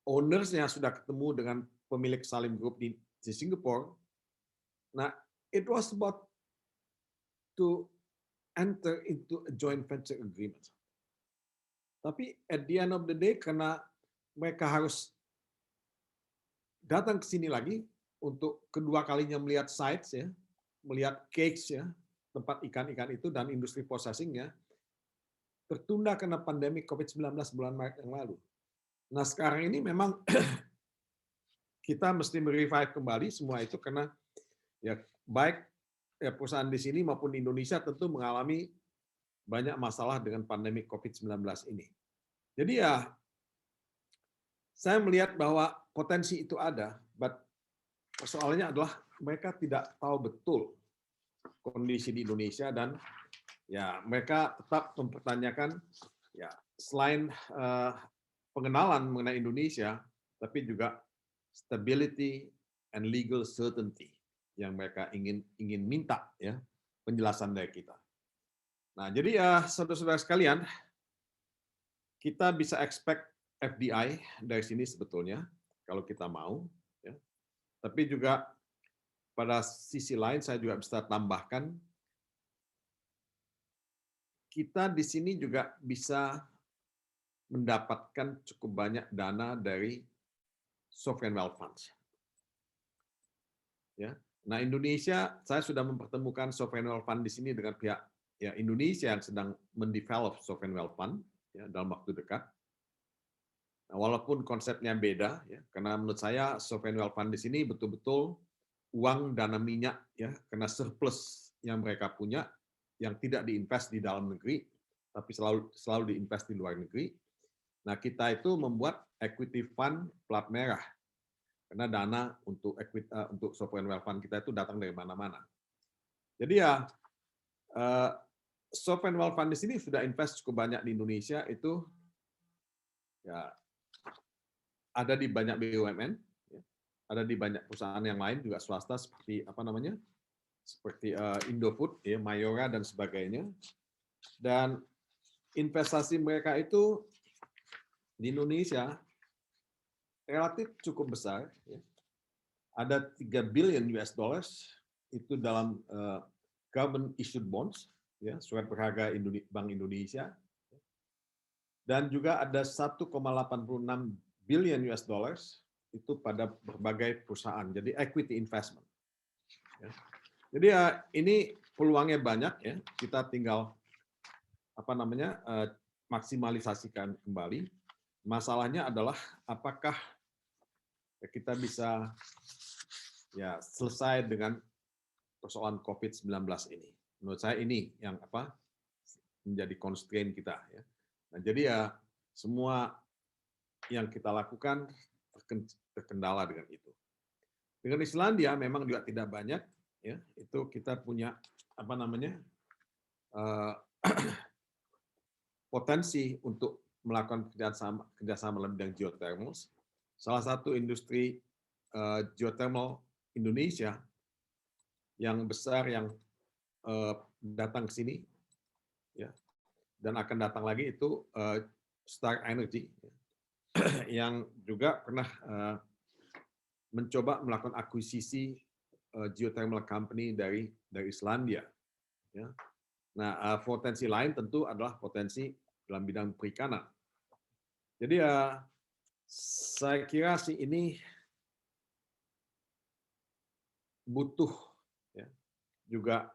ownersnya sudah ketemu dengan pemilik Salim Group di Singapore. Nah, it was about to enter into a joint venture agreement. Tapi at the end of the day, karena mereka harus datang ke sini lagi untuk kedua kalinya melihat sites, ya, melihat cakes, ya, tempat ikan-ikan itu dan industri processingnya, tertunda karena pandemi COVID-19 bulan Maret yang lalu. Nah, sekarang ini memang kita mesti merevive kembali semua itu karena ya baik ya perusahaan di sini maupun di Indonesia tentu mengalami banyak masalah dengan pandemi COVID-19 ini. Jadi ya saya melihat bahwa potensi itu ada, but persoalannya adalah mereka tidak tahu betul kondisi di Indonesia, dan ya mereka tetap mempertanyakan ya selain pengenalan mengenai Indonesia, tapi juga stability and legal certainty yang mereka ingin minta, ya, penjelasan dari kita. Nah, jadi ya saudara-saudara sekalian, kita bisa expect FDI dari sini sebetulnya kalau kita mau, ya. Tapi juga pada sisi lain saya juga bisa tambahkan, kita di sini juga bisa mendapatkan cukup banyak dana dari sovereign wealth funds. Ya. Nah, Indonesia, saya sudah mempertemukan sovereign wealth fund di sini dengan pihak ya Indonesia yang sedang mendevelop sovereign wealth fund, ya, dalam waktu dekat. Nah, walaupun konsepnya beda, ya, karena menurut saya sovereign wealth fund di sini betul-betul uang dana minyak, ya, karena surplus yang mereka punya yang tidak diinvest di dalam negeri, tapi selalu diinvest di luar negeri. Nah, kita itu membuat equity fund plat merah, karena dana untuk sovereign wealth fund kita itu datang dari mana-mana. Jadi ya sovereign wealth fund di sini sudah invest cukup banyak di Indonesia, itu ya ada di banyak BUMN, ya, ada di banyak perusahaan yang lain juga swasta seperti seperti Indofood, ya, Mayora dan sebagainya. Dan investasi mereka itu di Indonesia relatif cukup besar, ya. ada 3 billion US dollars itu dalam government issued bonds, ya, surat berharga Bank Indonesia, dan juga ada 1,86 billion US dollars itu pada berbagai perusahaan, jadi equity investment. Ya. Jadi ya ini peluangnya banyak ya, kita tinggal maksimalisasikan kembali. Masalahnya adalah apakah kita bisa ya selesai dengan persoalan COVID-19 ini. Menurut saya ini yang menjadi constraint kita ya. Nah, jadi ya semua yang kita lakukan terkendala dengan itu. Dengan Islandia memang juga tidak banyak ya, itu kita punya potensi untuk melakukan kerjasama dalam bidang geothermal. Salah satu industri geothermal Indonesia yang besar yang datang ke sini ya, dan akan datang lagi itu Star Energy yang juga pernah mencoba melakukan akuisisi geothermal company dari Islandia. Ya. Nah, potensi lain tentu adalah potensi dalam bidang perikanan. Jadi saya kira sih ini butuh ya, juga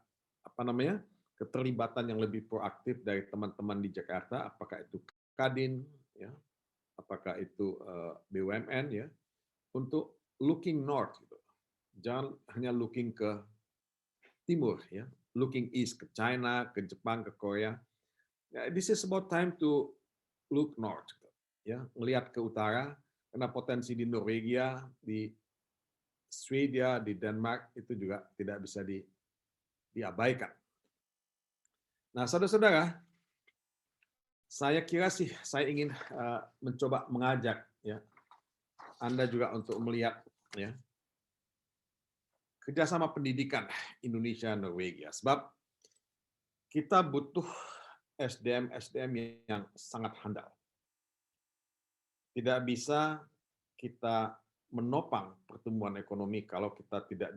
keterlibatan yang lebih proaktif dari teman-teman di Jakarta, apakah itu Kadin, ya, apakah itu BUMN ya, untuk looking north, gitu. Jangan hanya looking ke timur ya, looking east ke China, ke Jepang, ke Korea. Ya, this is about time to look north, gitu. Ya, melihat ke utara, karena potensi di Norwegia, di Swedia, di Denmark itu juga tidak bisa diabaikan. Nah, saudara-saudara, saya kira sih saya ingin mencoba mengajak ya Anda juga untuk melihat ya kerjasama pendidikan Indonesia Norwegia, sebab kita butuh SDM yang sangat handal. Tidak bisa kita menopang pertumbuhan ekonomi kalau kita tidak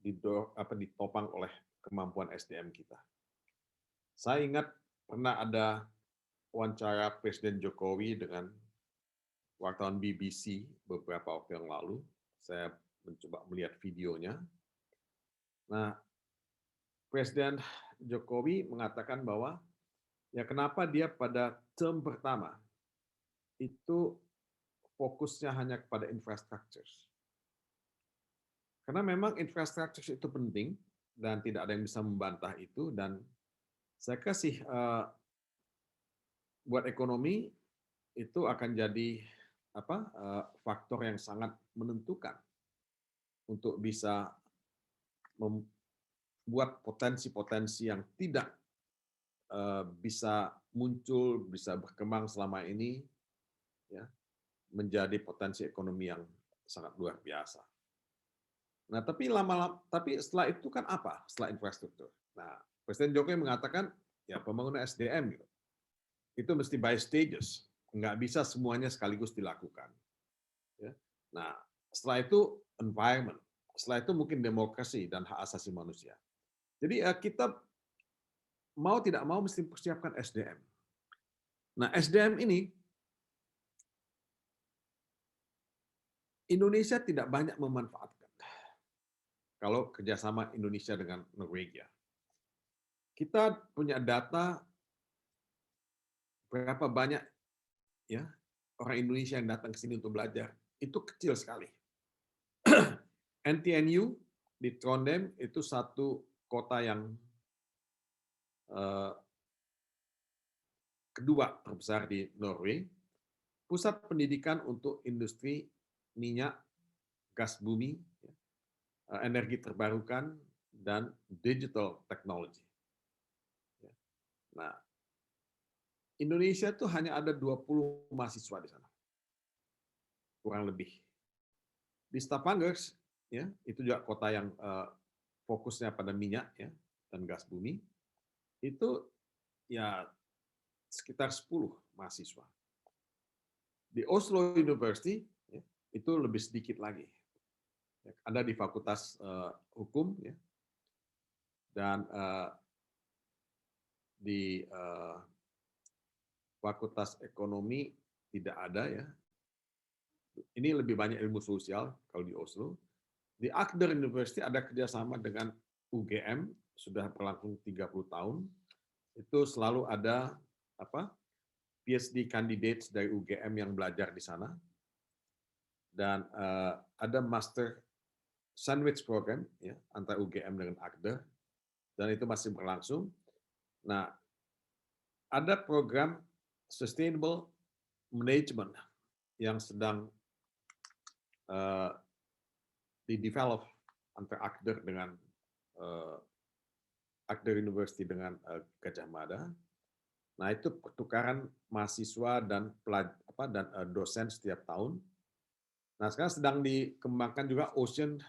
ditopang oleh kemampuan SDM kita. Saya ingat pernah ada wawancara Presiden Jokowi dengan wartawan BBC beberapa waktu yang lalu. Saya mencoba melihat videonya. Nah, Presiden Jokowi mengatakan bahwa ya kenapa dia pada term pertama itu fokusnya hanya kepada infrastruktur. Karena memang infrastruktur itu penting dan tidak ada yang bisa membantah itu, dan saya kasih buat ekonomi itu akan jadi faktor yang sangat menentukan untuk bisa membuat potensi-potensi yang tidak bisa muncul, bisa berkembang selama ini ya menjadi potensi ekonomi yang sangat luar biasa. Nah, tapi setelah itu kan apa? Setelah infrastruktur. Nah, Presiden Jokowi mengatakan ya pembangunan SDM gitu. Itu mesti by stages, nggak bisa semuanya sekaligus dilakukan. Ya. Nah, setelah itu environment, setelah itu mungkin demokrasi dan hak asasi manusia. Jadi kita mau tidak mau mesti persiapkan SDM. Nah, SDM ini Indonesia tidak banyak memanfaatkan. Kalau kerjasama Indonesia dengan Norwegia, kita punya data berapa banyak ya orang Indonesia yang datang ke sini untuk belajar, itu kecil sekali. NTNU di Trondheim itu satu kota yang kedua terbesar di Norway, pusat pendidikan untuk industri minyak, gas bumi, energi terbarukan, dan digital technology. Nah, Indonesia tuh hanya ada 20 mahasiswa di sana, kurang lebih. Di Stavanger, ya, itu juga kota yang fokusnya pada minyak ya dan gas bumi, itu ya sekitar 10 mahasiswa. Di Oslo University, ya, itu lebih sedikit lagi. Ada di Fakultas Hukum, ya, dan di Fakultas Ekonomi tidak ada, ya. Ini lebih banyak ilmu sosial kalau di Oslo. Di Agder University ada kerjasama dengan UGM, sudah berlangsung 30 tahun. Itu selalu ada PhD candidates dari UGM yang belajar di sana. Dan ada Master Sandwich Program, ya, antara UGM dengan Agder, dan itu masih berlangsung. Nah, ada program Sustainable Management yang sedang di-develop antara Agder dengan Agder University dengan Gajah Mada. Nah, itu pertukaran mahasiswa dan dosen setiap tahun. Nah, sekarang sedang dikembangkan juga Ocean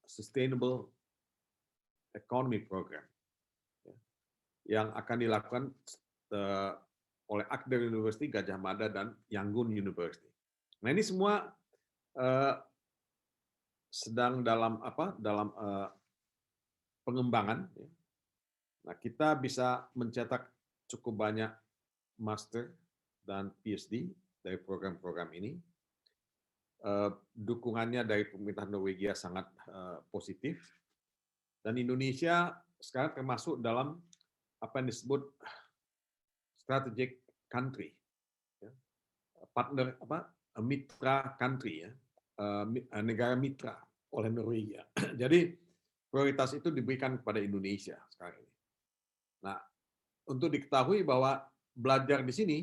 Sustainable Economy Program, yang akan dilakukan oleh Agder University, Gajah Mada, dan Yangon University. Nah, ini semua sedang dalam pengembangan. Nah, kita bisa mencetak cukup banyak master dan PhD dari program-program ini. Dukungannya dari pemerintah Norwegia sangat positif, dan Indonesia sekarang termasuk dalam apa yang disebut strategic country, partner mitra country, ya, negara mitra oleh Norwegia. Jadi prioritas itu diberikan kepada Indonesia sekarang ini. Nah, untuk diketahui bahwa belajar di sini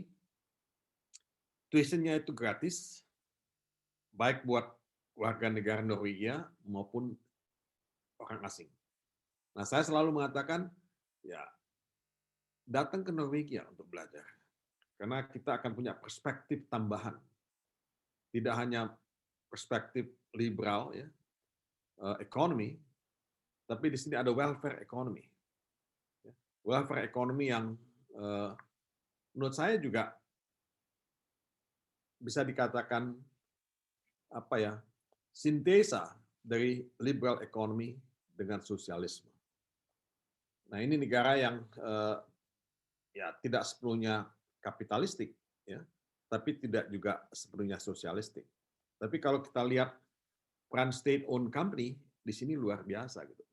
tuition-nya itu gratis, baik buat warga negara Norwegia maupun orang asing. Nah, saya selalu mengatakan, ya, datang ke Norwegia untuk belajar, karena kita akan punya perspektif tambahan, tidak hanya perspektif liberal, ya, ekonomi, tapi di sini ada welfare economy, welfare economy yang menurut saya juga bisa dikatakan sintesa dari liberal economy dengan sosialisme. Nah, ini negara yang ya tidak sepenuhnya kapitalistik, ya, tapi tidak juga sepenuhnya sosialistik. Tapi kalau kita lihat peran state-owned company di sini luar biasa, gitu.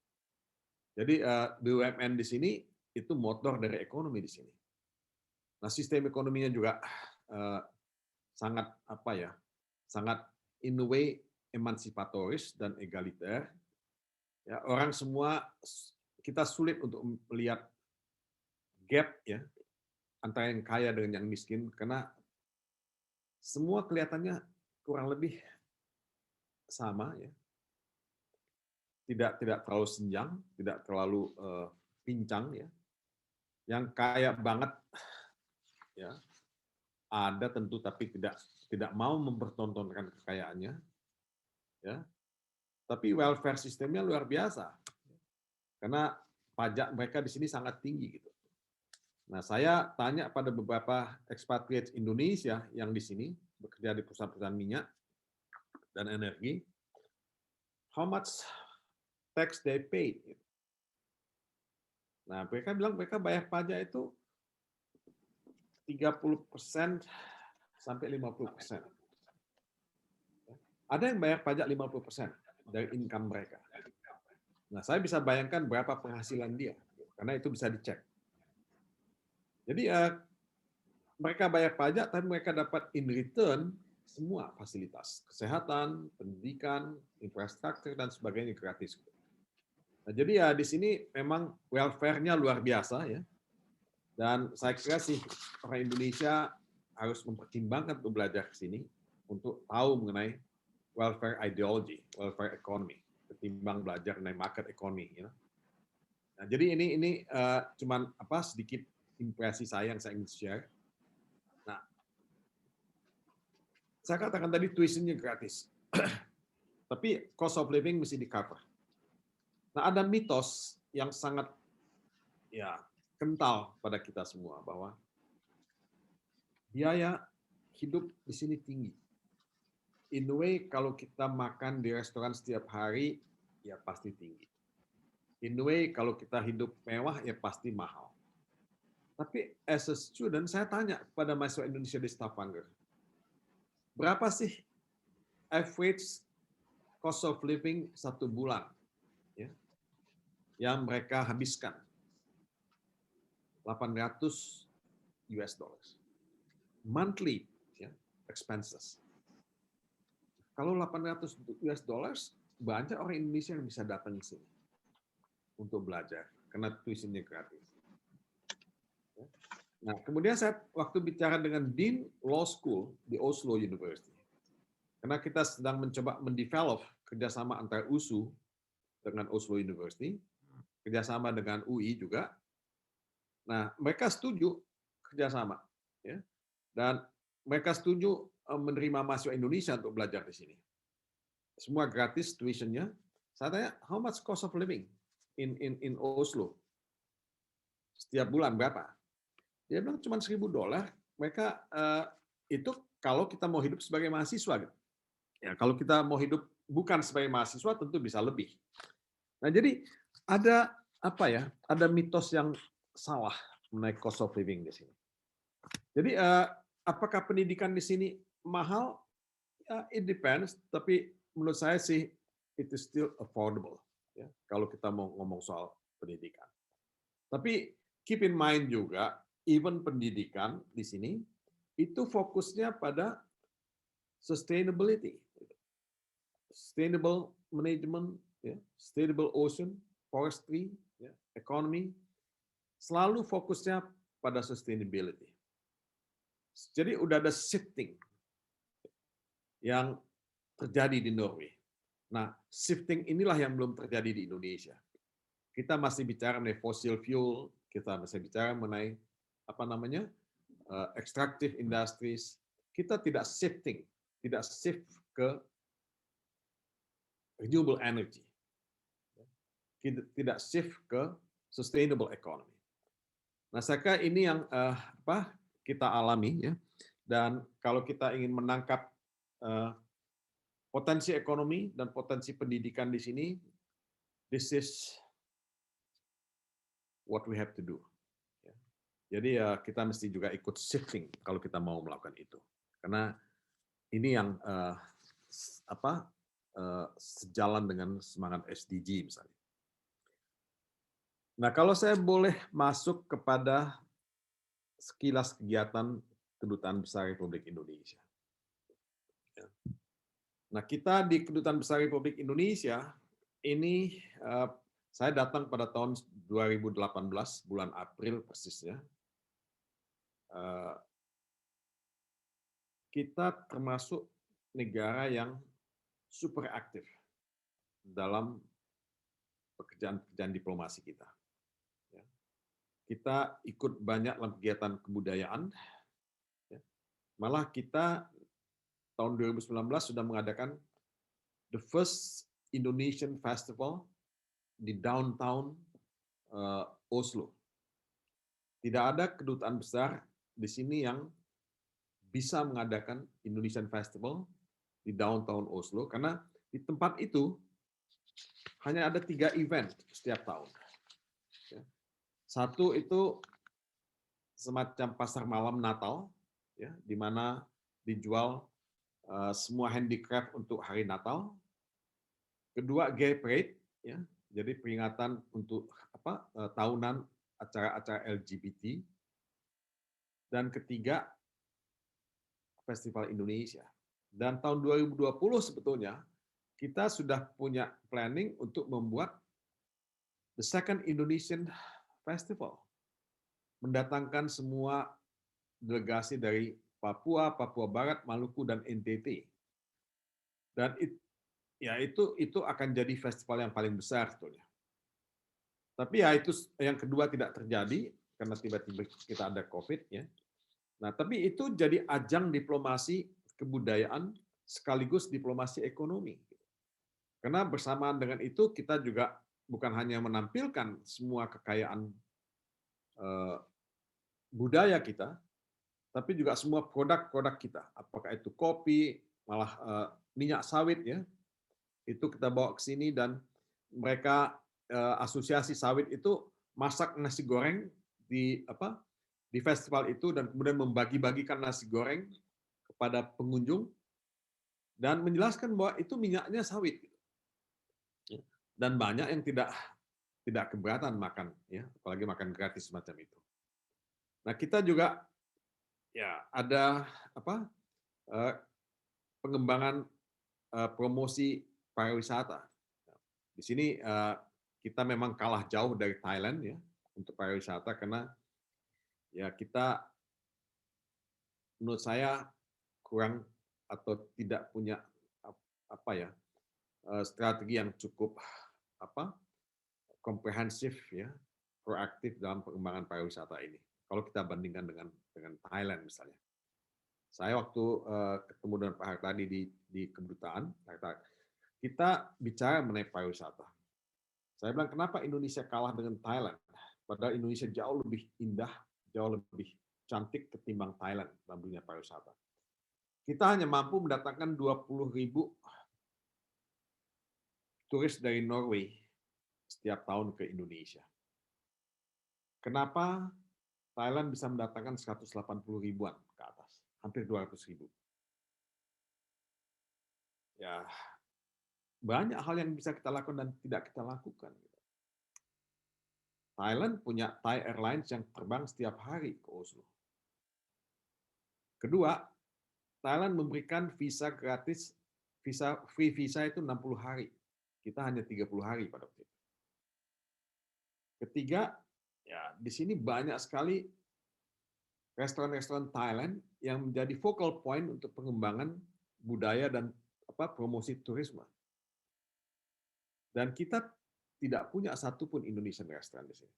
Jadi BUMN di sini itu motor dari ekonomi di sini. Nah, sistem ekonominya juga sangat sangat in a way emansipatoris dan egaliter. Ya, orang semua, kita sulit untuk melihat gap, ya, antara yang kaya dengan yang miskin, karena semua kelihatannya kurang lebih sama, ya. Tidak terlalu senjang, tidak terlalu pincang, ya. Yang kaya banget, ya, ada tentu, tapi tidak mau mempertontonkan kekayaannya, ya. Tapi welfare sistemnya luar biasa, karena pajak mereka di sini sangat tinggi, gitu. Nah, saya tanya pada beberapa expatriates Indonesia yang di sini bekerja di perusahaan-perusahaan minyak dan energi, how much tax they paid. Nah, mereka bilang mereka bayar pajak itu 30% sampai 50%. Ada yang bayar pajak 50% dari income mereka. Nah, saya bisa bayangkan berapa penghasilan dia, karena itu bisa dicek. Jadi mereka bayar pajak, tapi mereka dapat in return semua fasilitas, kesehatan, pendidikan, infrastruktur, dan sebagainya gratis. Nah, jadi ya di sini memang welfare-nya luar biasa, ya. Dan saya kira sih orang Indonesia harus mempertimbangkan untuk belajar ke sini untuk tahu mengenai welfare ideology, welfare economy, ketimbang belajar mengenai market economy, ya. Nah, jadi ini cuman sedikit impresi saya yang saya ingin share. Nah, saya katakan tadi tuition-nya gratis, tapi cost of living mesti di cover. Nah, ada mitos yang sangat, ya, kental pada kita semua bahwa biaya hidup di sini tinggi. in a way kalau kita makan di restoran setiap hari, ya pasti tinggi. In a way kalau kita hidup mewah, ya pasti mahal. Tapi as a student, saya tanya kepada mahasiswa Indonesia di Stavanger, berapa sih average cost of living 1 bulan ya, yang mereka habiskan? 800 US dollars. Monthly ya, expenses. Kalau 800 US dollars, banyak orang Indonesia yang bisa datang ke sini untuk belajar, karena tuitionnya gratis. Nah, kemudian saya waktu bicara dengan Dean Law School di Oslo University, karena kita sedang mencoba mendevelop kerjasama antara USU dengan Oslo University, kerjasama dengan UI juga. Nah, mereka setuju kerjasama, ya, dan mereka setuju menerima mahasiswa Indonesia untuk belajar di sini. Semua gratis tuitionnya. Saya tanya, how much cost of living in Oslo? Setiap bulan berapa? Dia bilang cuma $1.000. Mereka itu kalau kita mau hidup sebagai mahasiswa, gitu. Ya, kalau kita mau hidup bukan sebagai mahasiswa tentu bisa lebih. Nah, jadi ada apa ya? Ada mitos yang salah mengenai cost of living di sini. Jadi apakah pendidikan di sini mahal? Ya, it depends. Tapi menurut saya sih it is still affordable. Ya, kalau kita mau ngomong soal pendidikan. Tapi keep in mind juga, even pendidikan di sini itu fokusnya pada sustainability, sustainable management, ya, sustainable ocean, forestry, ya, economy, selalu fokusnya pada sustainability. Jadi udah ada shifting yang terjadi di Norway. Nah, shifting inilah yang belum terjadi di Indonesia. Kita masih bicara mengenai fossil fuel, kita masih bicara mengenai apa namanya extractive industries. Kita tidak shifting, tidak shift ke renewable energy, tidak shift ke sustainable economy. Nah, saya kira ini yang kita alami, ya. Dan kalau kita ingin menangkap potensi ekonomi dan potensi pendidikan di sini, this is what we have to do. Jadi kita mesti juga ikut shifting kalau kita mau melakukan itu, karena ini yang sejalan dengan semangat SDG misalnya. Nah, kalau saya boleh masuk kepada sekilas kegiatan Kedutaan Besar Republik Indonesia. Nah, kita di Kedutaan Besar Republik Indonesia ini saya datang pada tahun 2018 bulan April persisnya. Kita termasuk negara yang super aktif dalam pekerjaan diplomasi kita. Kita ikut banyak dalam kegiatan kebudayaan. Malah kita tahun 2019 sudah mengadakan the first Indonesian Festival di downtown Oslo. Tidak ada kedutaan besar di sini yang bisa mengadakan Indonesian Festival di downtown Oslo, karena di tempat itu hanya ada 3 event setiap tahun. Satu itu semacam pasar malam Natal, ya, di mana dijual semua handicraft untuk hari Natal. Kedua, Gay Parade, ya, jadi peringatan untuk tahunan acara-acara LGBT. Dan ketiga, Festival Indonesia. Dan tahun 2020 sebetulnya kita sudah punya planning untuk membuat the second Indonesian Festival, mendatangkan semua delegasi dari Papua, Papua Barat, Maluku, dan NTT. Dan itu akan jadi festival yang paling besar sebetulnya. Tapi ya itu yang kedua tidak terjadi karena tiba-tiba kita ada COVID, ya. Nah, tapi itu jadi ajang diplomasi kebudayaan sekaligus diplomasi ekonomi. Karena bersamaan dengan itu kita juga bukan hanya menampilkan semua kekayaan budaya kita, tapi juga semua produk-produk kita. Apakah itu kopi, malah minyak sawit ya. Itu kita bawa ke sini dan mereka asosiasi sawit itu masak nasi goreng di festival itu dan kemudian membagi-bagikan nasi goreng kepada pengunjung dan menjelaskan bahwa itu minyaknya sawit. Dan banyak yang tidak keberatan makan ya, apalagi makan gratis semacam itu. Nah, kita juga ya ada pengembangan promosi pariwisata. Di sini kita memang kalah jauh dari Thailand ya untuk pariwisata karena ya kita menurut saya kurang atau tidak punya strategi yang cukup komprehensif ya, proaktif dalam pengembangan pariwisata ini. Kalau kita bandingkan dengan Thailand misalnya. Saya waktu ketemu dengan Pak Hartadi di kedutaan, kita bicara mengenai pariwisata. Saya bilang, kenapa Indonesia kalah dengan Thailand? Padahal Indonesia jauh lebih indah, jauh lebih cantik ketimbang Thailand dalam dunia pariwisata. Kita hanya mampu mendatangkan 20.000 turis dari Norway setiap tahun ke Indonesia. Kenapa Thailand bisa mendatangkan 180 ribuan ke atas, hampir 200.000? Ya, banyak hal yang bisa kita lakukan dan tidak kita lakukan. Thailand punya Thai Airlines yang terbang setiap hari ke Oslo. Kedua, Thailand memberikan visa gratis, free visa itu 60 hari. Kita hanya 30 hari pada waktu itu. Ketiga, ya di sini banyak sekali restoran-restoran Thailand yang menjadi focal point untuk pengembangan budaya dan promosi turisme. Dan kita tidak punya satupun Indonesian restaurant di sini.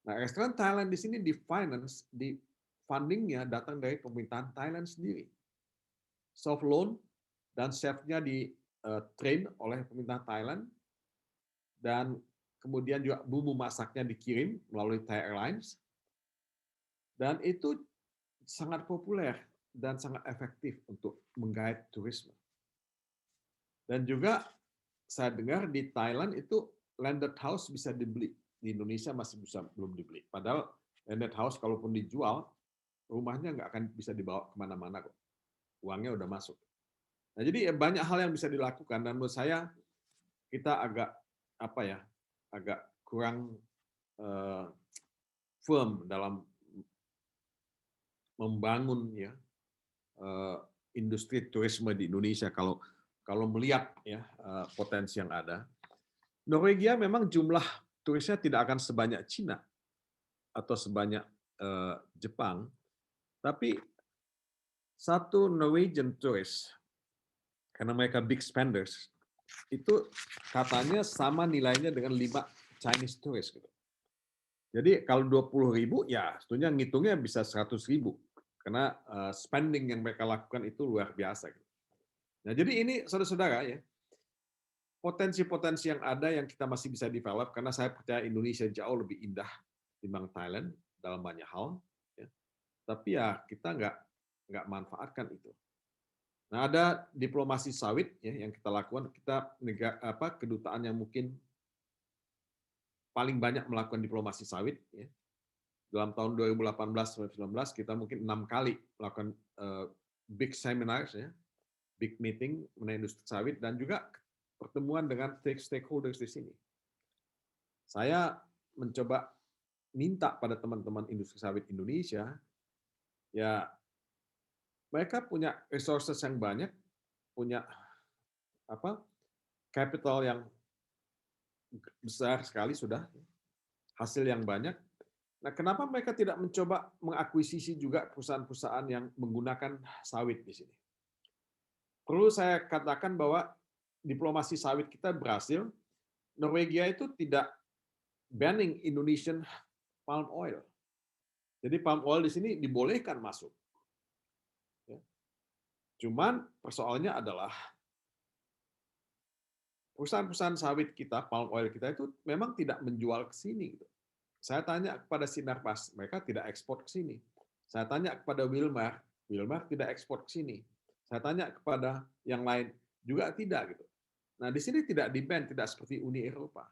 Nah, restoran Thailand di sini di fundingnya datang dari pemerintahan Thailand sendiri. Soft loan dan chefnya di train oleh pemerintah Thailand dan kemudian juga bumbu masaknya dikirim melalui Thai Airlines dan itu sangat populer dan sangat efektif untuk menggait turisme. Dan juga saya dengar di Thailand itu landed house bisa dibeli, di Indonesia masih belum dibeli. Padahal landed house kalaupun dijual, rumahnya nggak akan bisa dibawa kemana-mana kok. Uangnya udah masuk. Nah, jadi banyak hal yang bisa dilakukan dan menurut saya kita agak kurang firm dalam membangun ya industri turisme di Indonesia kalau melihat ya potensi yang ada. Norwegia memang jumlah turisnya tidak akan sebanyak Cina atau sebanyak Jepang, tapi satu Norwegian tourist, karena mereka big spenders, itu katanya sama nilainya dengan 5 Chinese tourist. Gitu. Jadi kalau 20.000, ya sebetulnya ngitungnya bisa 100.000, karena spending yang mereka lakukan itu luar biasa. Gitu. Nah, jadi ini saudara-saudara ya, potensi-potensi yang ada yang kita masih bisa develop, karena saya percaya Indonesia jauh lebih indah dibanding Thailand dalam banyak hal. Ya. Tapi ya kita nggak manfaatkan itu. Nah, ada diplomasi sawit ya yang kita lakukan. Kita kedutaan yang mungkin paling banyak melakukan diplomasi sawit ya. Dalam tahun 2018-2019 kita mungkin 6 kali melakukan big seminars ya, big meeting mengenai industri sawit dan juga pertemuan dengan stakeholders di sini. Saya mencoba minta pada teman-teman industri sawit Indonesia ya, mereka punya resources yang banyak, punya capital yang besar sekali sudah, hasil yang banyak. Nah, kenapa mereka tidak mencoba mengakuisisi juga perusahaan-perusahaan yang menggunakan sawit di sini? Perlu saya katakan bahwa diplomasi sawit kita berhasil. Norwegia itu tidak banning Indonesian palm oil. Jadi palm oil di sini dibolehkan masuk. Cuman persoalannya adalah perusahaan-perusahaan sawit kita, palm oil kita itu memang tidak menjual ke sini. Saya tanya kepada Sinarpas, mereka tidak ekspor ke sini. Saya tanya kepada Wilmar tidak ekspor ke sini. Saya tanya kepada yang lain juga tidak gitu. Nah, di sini tidak di-ban, tidak seperti Uni Eropa.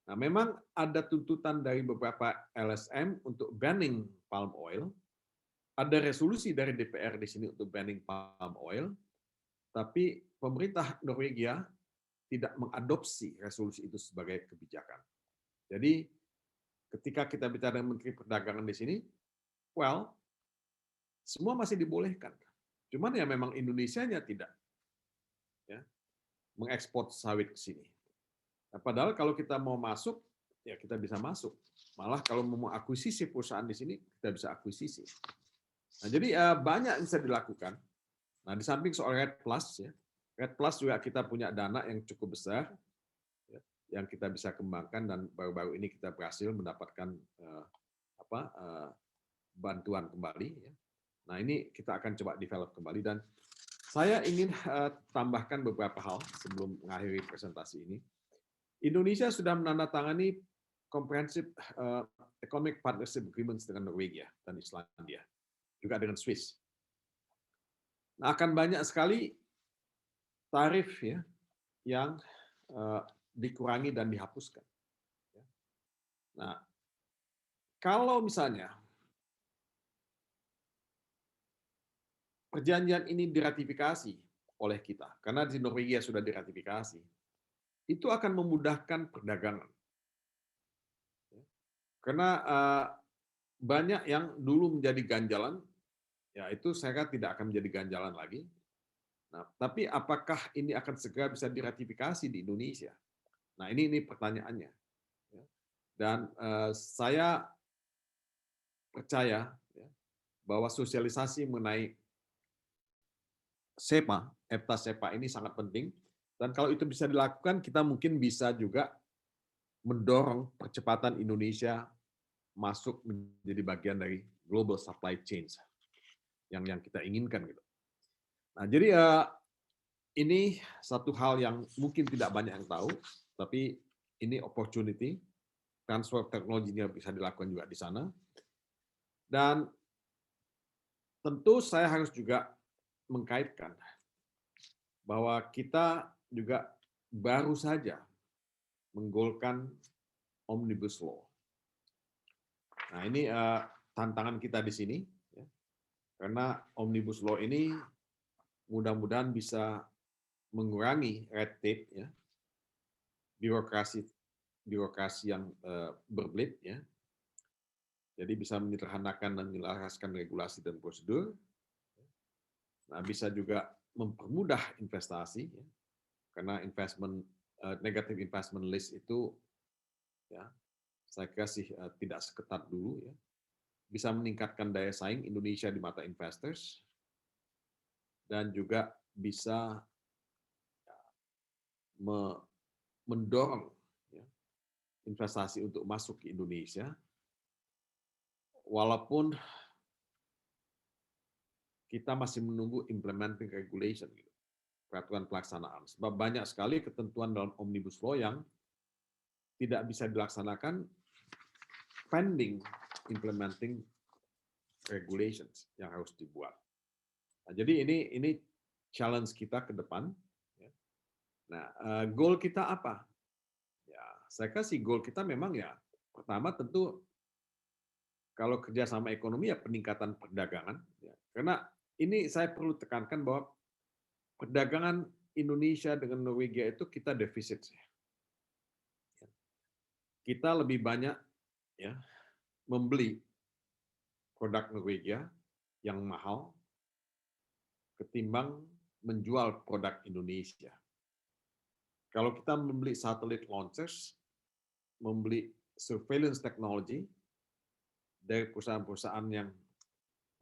Nah, memang ada tuntutan dari beberapa LSM untuk banning palm oil. Ada resolusi dari DPR di sini untuk banning palm oil, tapi pemerintah Norwegia tidak mengadopsi resolusi itu sebagai kebijakan. Jadi, ketika kita bicara dengan Menteri Perdagangan di sini, well, semua masih dibolehkan. Cuman ya memang Indonesianya tidak ya, mengekspor sawit ke sini. Nah, padahal kalau kita mau masuk, ya kita bisa masuk. Malah kalau mau akuisisi perusahaan di sini, kita bisa akuisisi. Nah, jadi banyak yang bisa dilakukan. Nah, di samping soal REDD Plus, ya, REDD Plus juga kita punya dana yang cukup besar, ya, yang kita bisa kembangkan, dan baru-baru ini kita berhasil mendapatkan bantuan kembali. Ya. Nah, ini kita akan coba develop kembali, dan saya ingin tambahkan beberapa hal sebelum mengakhiri presentasi ini. Indonesia sudah menandatangani Comprehensive Economic Partnership Agreements dengan Norwegia dan Islandia, juga dengan Swiss. Nah, akan banyak sekali tarif ya yang dikurangi dan dihapuskan. Nah, kalau misalnya perjanjian ini diratifikasi oleh kita, karena di Norwegia sudah diratifikasi, itu akan memudahkan perdagangan. Karena banyak yang dulu menjadi ganjalan, ya itu saya kira tidak akan menjadi ganjalan lagi. Nah, tapi apakah ini akan segera bisa diratifikasi di Indonesia? Nah, ini pertanyaannya. Dan saya percaya bahwa sosialisasi mengenai EFTA-SEPA ini sangat penting, dan kalau itu bisa dilakukan, kita mungkin bisa juga mendorong percepatan Indonesia masuk menjadi bagian dari global supply chain yang kita inginkan gitu. Nah, jadi ini satu hal yang mungkin tidak banyak yang tahu, tapi ini opportunity, transfer teknologinya bisa dilakukan juga di sana. Dan tentu saya harus juga mengkaitkan bahwa kita juga baru saja menggolkan Omnibus Law. Nah, ini tantangan kita di sini, ya, karena Omnibus Law ini mudah-mudahan bisa mengurangi red tape, ya, birokrasi yang berbelit, ya. Jadi bisa menyederhanakan dan menyelaraskan regulasi dan prosedur. Nah, bisa juga mempermudah investasi, ya, karena negative investment list itu, ya, saya kira sih tidak seketat dulu, ya. Bisa meningkatkan daya saing Indonesia di mata investors, dan juga bisa mendorong, ya, investasi untuk masuk ke Indonesia, walaupun kita masih menunggu implementing regulation, gitu, peraturan pelaksanaan. Sebab banyak sekali ketentuan dalam Omnibus Law yang tidak bisa dilaksanakan pending implementing regulations yang harus dibuat. Nah, jadi ini challenge kita ke depan. Nah, goal kita apa? Ya, saya kasih goal kita memang ya, pertama tentu kalau kerjasama ekonomi ya peningkatan perdagangan. Ya. Karena ini saya perlu tekankan bahwa perdagangan Indonesia dengan Norwegia itu kita defisit. Kita lebih banyak, ya, membeli produk Norwegia yang mahal ketimbang menjual produk Indonesia. Kalau kita membeli satellite launchers, membeli surveillance technology dari perusahaan-perusahaan yang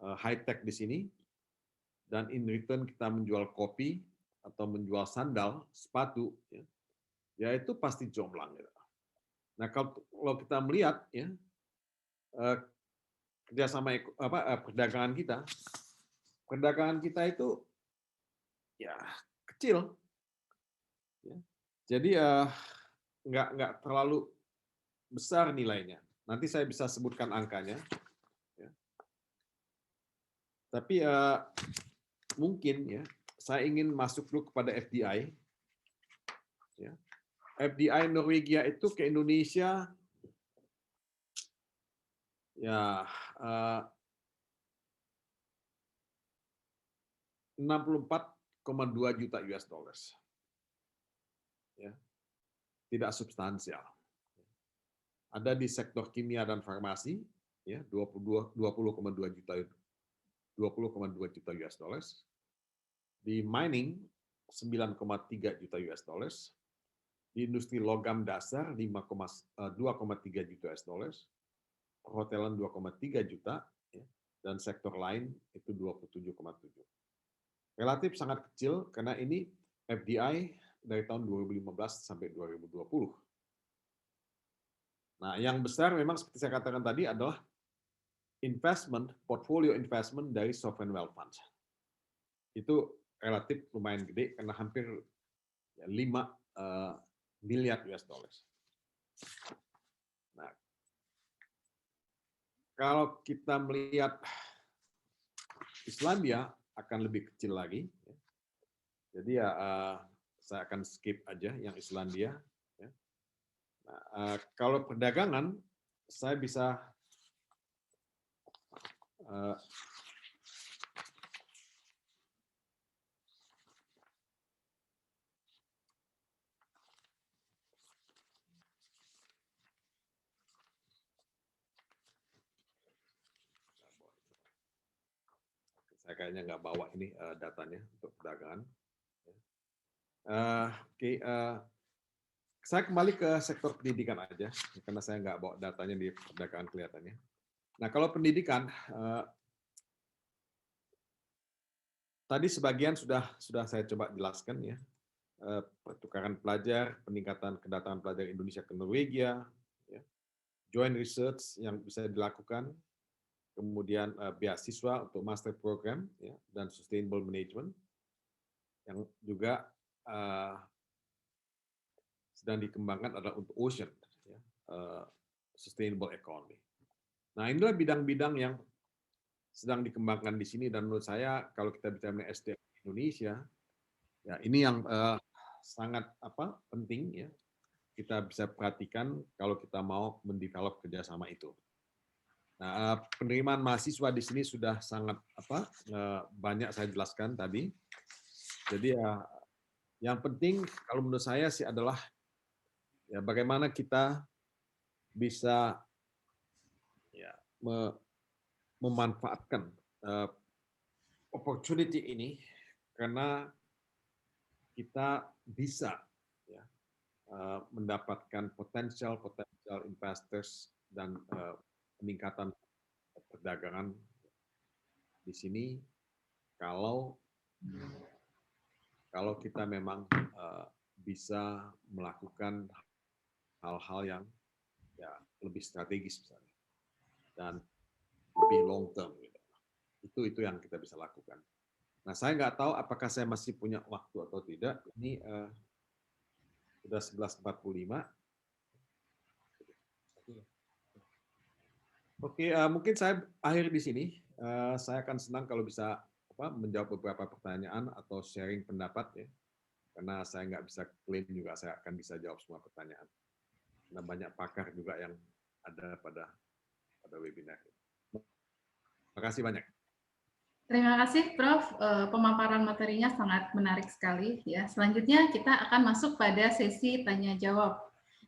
high-tech di sini, dan in return kita menjual kopi atau menjual sandal, sepatu, ya itu pasti jomplang. Nah, kalau kita melihat, ya, kerjasama perdagangan kita itu ya kecil, ya. Jadi nggak terlalu besar nilainya. Nanti saya bisa sebutkan angkanya. Ya. Tapi mungkin ya, saya ingin masuk dulu kepada FDI. Ya. FDI Norwegia itu ke Indonesia ya 64,2 juta US dollars. Ya. Tidak substansial. Ada di sektor kimia dan farmasi ya 20,2 juta US dollars. Di mining 9,3 juta US dollars. Di industri logam dasar 2,3 juta US dollars. Perhotelan 2,3 juta ya, dan sektor lain itu 27,7. Relatif sangat kecil karena ini FDI dari tahun 2015 sampai 2020. Nah, yang besar memang seperti saya katakan tadi adalah portfolio investment dari sovereign wealth funds. Itu relatif lumayan gede karena hampir 5 miliar US dollars. Nah, kalau kita melihat Islandia akan lebih kecil lagi. Jadi ya saya akan skip aja yang Islandia. Nah, kalau perdagangan saya bisa saya kayaknya nggak bawa ini datanya untuk perdagangan. Saya kembali ke sektor pendidikan aja, karena saya nggak bawa datanya di perdagangan kelihatannya. Nah, kalau pendidikan, tadi sebagian sudah saya coba jelaskan ya, pertukaran pelajar, peningkatan kedatangan pelajar Indonesia ke Norwegia, ya, joint research yang bisa dilakukan, kemudian beasiswa untuk master program ya, dan sustainable management yang juga sedang dikembangkan adalah untuk ocean, ya, sustainable economy. Nah, inilah bidang-bidang yang sedang dikembangkan di sini dan menurut saya kalau kita bicara mengenai SDM Indonesia, ya ini yang sangat penting ya kita bisa perhatikan kalau kita mau mendevelop kerjasama itu. Nah, penerimaan mahasiswa di sini sudah sangat banyak saya jelaskan tadi. Jadi ya yang penting kalau menurut saya sih adalah ya bagaimana kita bisa ya memanfaatkan opportunity ini karena kita bisa ya, mendapatkan potensial investors dan peningkatan perdagangan di sini kalau kita memang bisa melakukan hal-hal yang ya lebih strategis misalnya dan lebih long term gitu. Itu yang kita bisa lakukan. Nah, saya nggak tahu apakah saya masih punya waktu atau tidak. Ini sudah 11.45. Oke, mungkin saya akhir di sini. Saya akan senang kalau bisa menjawab beberapa pertanyaan atau sharing pendapat ya. Karena saya nggak bisa klaim juga saya akan bisa jawab semua pertanyaan. Karena banyak pakar juga yang ada pada webinar. Terima kasih banyak. Terima kasih, Prof. Pemaparan materinya sangat menarik sekali. Ya, selanjutnya kita akan masuk pada sesi tanya jawab.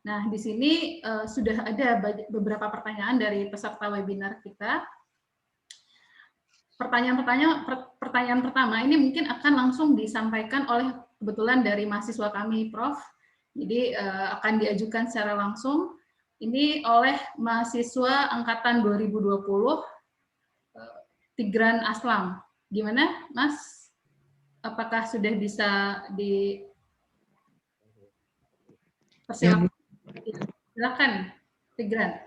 Nah, di sini sudah ada beberapa pertanyaan dari peserta webinar kita. Pertanyaan pertama ini mungkin akan langsung disampaikan oleh kebetulan dari mahasiswa kami, Prof. Jadi akan diajukan secara langsung. Ini oleh mahasiswa angkatan 2020. Tigran Aslam. Gimana, Mas? Apakah sudah bisa dipersilakan? Silakan, Tigran.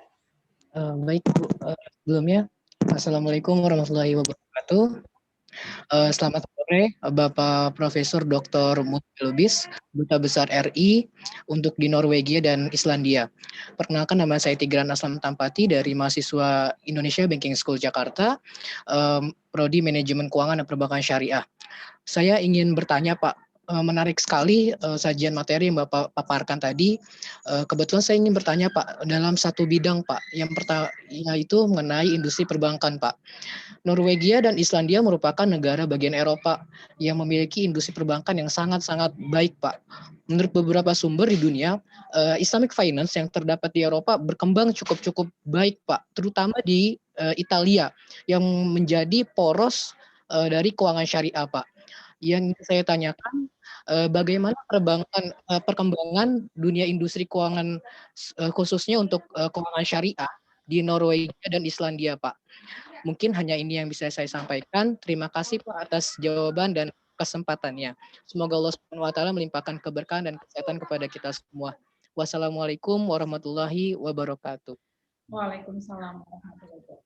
Baik, Bu. Sebelumnya, Assalamualaikum warahmatullahi wabarakatuh. Selamat sore, Bapak Profesor Dr. Mulia Lubis, Duta Besar RI untuk di Norwegia dan Islandia. Perkenalkan, nama saya Tigran Aslam Tampati dari mahasiswa Indonesia Banking School Jakarta, Prodi Manajemen Keuangan dan Perbankan Syariah. Saya ingin bertanya Pak, menarik sekali sajian materi yang Bapak paparkan tadi. Kebetulan saya ingin bertanya Pak, dalam satu bidang Pak, yang pertama yaitu mengenai industri perbankan Pak. Norwegia dan Islandia merupakan negara bagian Eropa yang memiliki industri perbankan yang sangat-sangat baik Pak. Menurut beberapa sumber di dunia, Islamic Finance yang terdapat di Eropa berkembang cukup baik Pak, terutama di Italia yang menjadi poros dari keuangan syariah Pak. Yang saya tanyakan, bagaimana perkembangan dunia industri keuangan khususnya untuk keuangan syariah di Norwegia dan Islandia Pak. Mungkin hanya ini yang bisa saya sampaikan. Terima kasih Pak atas jawaban dan kesempatannya. Semoga Allah SWT melimpahkan keberkahan dan kesehatan kepada kita semua. Wassalamualaikum warahmatullahi wabarakatuh. Waalaikumsalam warahmatullahi wabarakatuh.